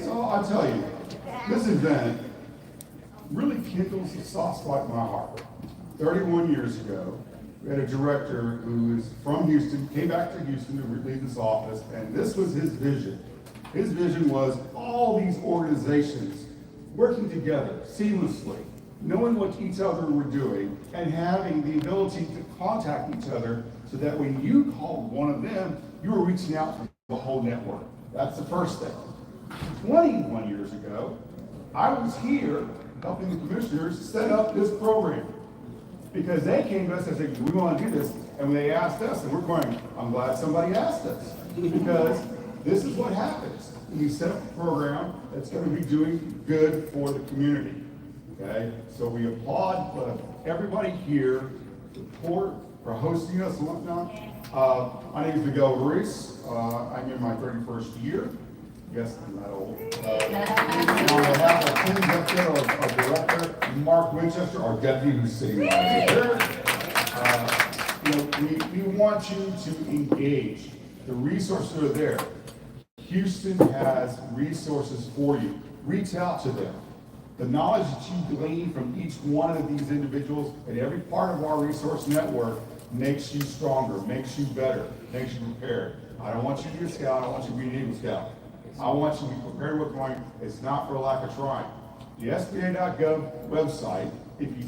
So I'll tell you, this event really kindles a soft spot in my heart. 31 years ago, we had a director who is from Houston, came back to Houston to lead this office, and this was his vision. His vision was all these organizations working together seamlessly, knowing what each other were doing, and having the ability to contact each other so that when you called one of them, you were reaching out to the whole network. That's the first thing. 21 years ago, I was here helping the commissioners set up this program because they came to us and said, we want to do this. And when they asked us, and we're going, I'm glad somebody asked us, because this is what happens when you set up a program that's going to be doing good for the community. Okay, so we applaud everybody here, the port for hosting us and whatnot. My name is Miguel Ruiz. I'm in my 31st year. Yes, I'm not old. And on behalf of our team up there, our director, Mark Winchester, our deputy who's sitting right here. We want you to engage. The resources are there. Houston has resources for you. Reach out to them. The knowledge that you glean from each one of these individuals and every part of our resource network makes you stronger, makes you better, makes you prepared. I don't want you to be a scout, I don't want you to be an Eagle Scout. I want you to be prepared with going, it's not for lack of trying. The SBA.gov website, if you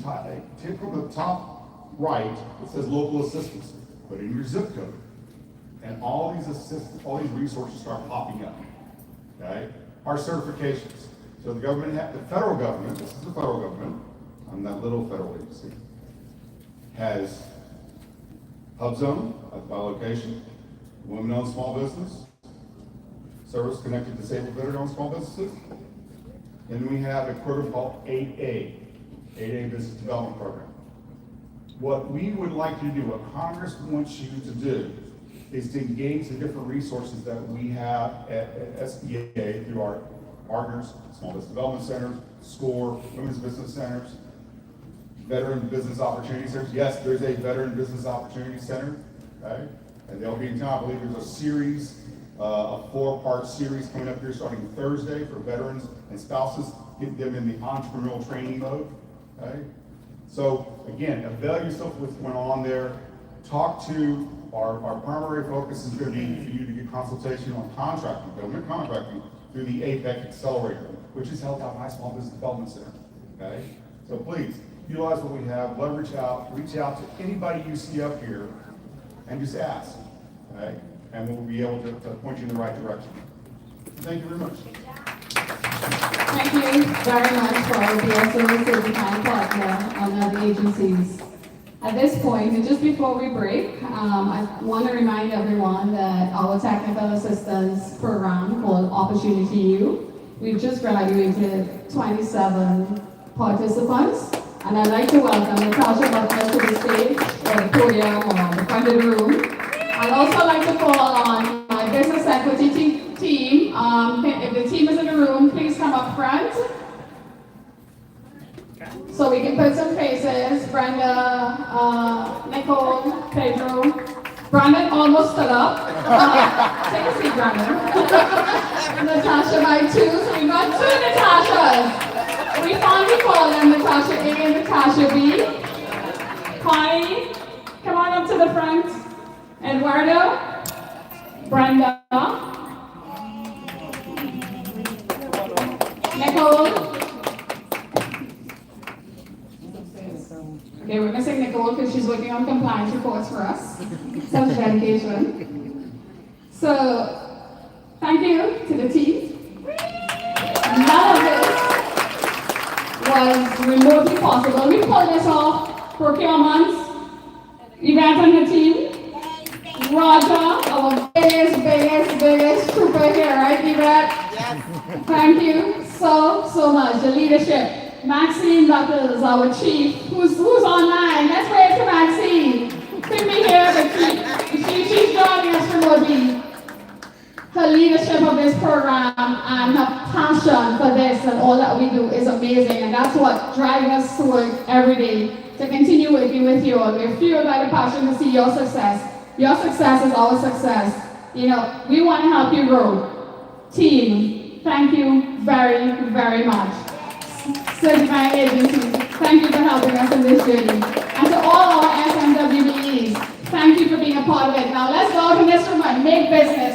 tip from the top right, it says local assistance. Put in your zip code. And all these resources start popping up. Okay? Our certifications. So the government, the federal government, this is the federal government, I'm that little federal agency, has Hub Zone by location, women-owned small business, service connected disabled veteran-owned small businesses, and we have a program called 8A Business Development Program. What we would like you to do, what Congress wants you to do, is to engage the different resources that we have at SBA through our partners, Small Business Development Centers, SCORE, Women's Business Centers, Veteran Business Opportunity Centers. Yes, there's a Veteran Business Opportunity Center, okay? And they'll be in town. I believe there's a series, a 4-part series coming up here starting Thursday for veterans and spouses, get them in the entrepreneurial training mode, okay? So again, avail yourself with what's going on there. Talk to our primary focus is going to be for you to get consultation on contracting, government contracting, through the APEC Accelerator, which is held out by Small Business Development Center, okay? So please, utilize what we have, reach out to anybody you see up here, and just ask, okay? And we'll be able to point you in the right direction. Thank you very much. Thank you very much for the also certified partner on other agencies. At this point, and just before we break, I want to remind everyone that our technical assistance program called Opportunity U, we've just graduated 27 participants, and I'd like to welcome Natasha Butler to the stage, or the podium, or the front of the room. I'd also like to call on my business equity team. If the team is in the room, please come up front. So we can put some faces. Brenda, Nicole, Pedro. Brandon almost stood up. Take a seat, Brandon. Natasha by two. So we got two Natashas. We finally call them Natasha A and Natasha B. Connie, come on up to the front. Eduardo, Brenda, Nicole. Okay, we're missing Nicole because she's working on compliance reports for us. Self-dedication. So, thank you to the team. None of this was remotely possible. We pulled this off. Procurement, Yvette and the team. Roger, our biggest trooper here, right, Yvette? Yes. Thank you so much. The leadership. Maxine Buckles, our chief, who's online. Let's wait for Maxine. Couldn't be here, but she's joining us remotely. Her leadership of this program and her passion for this and all that we do is amazing, and that's what drives us to work every day, to continue working with you all. We're fueled by the passion to see your success. Your success is our success. You know, we want to help you grow. Team, thank you very much. Certified agencies, thank you for helping us in this journey. And to all our SMWBEs, thank you for being a part of it. Now let's go to this room and make business.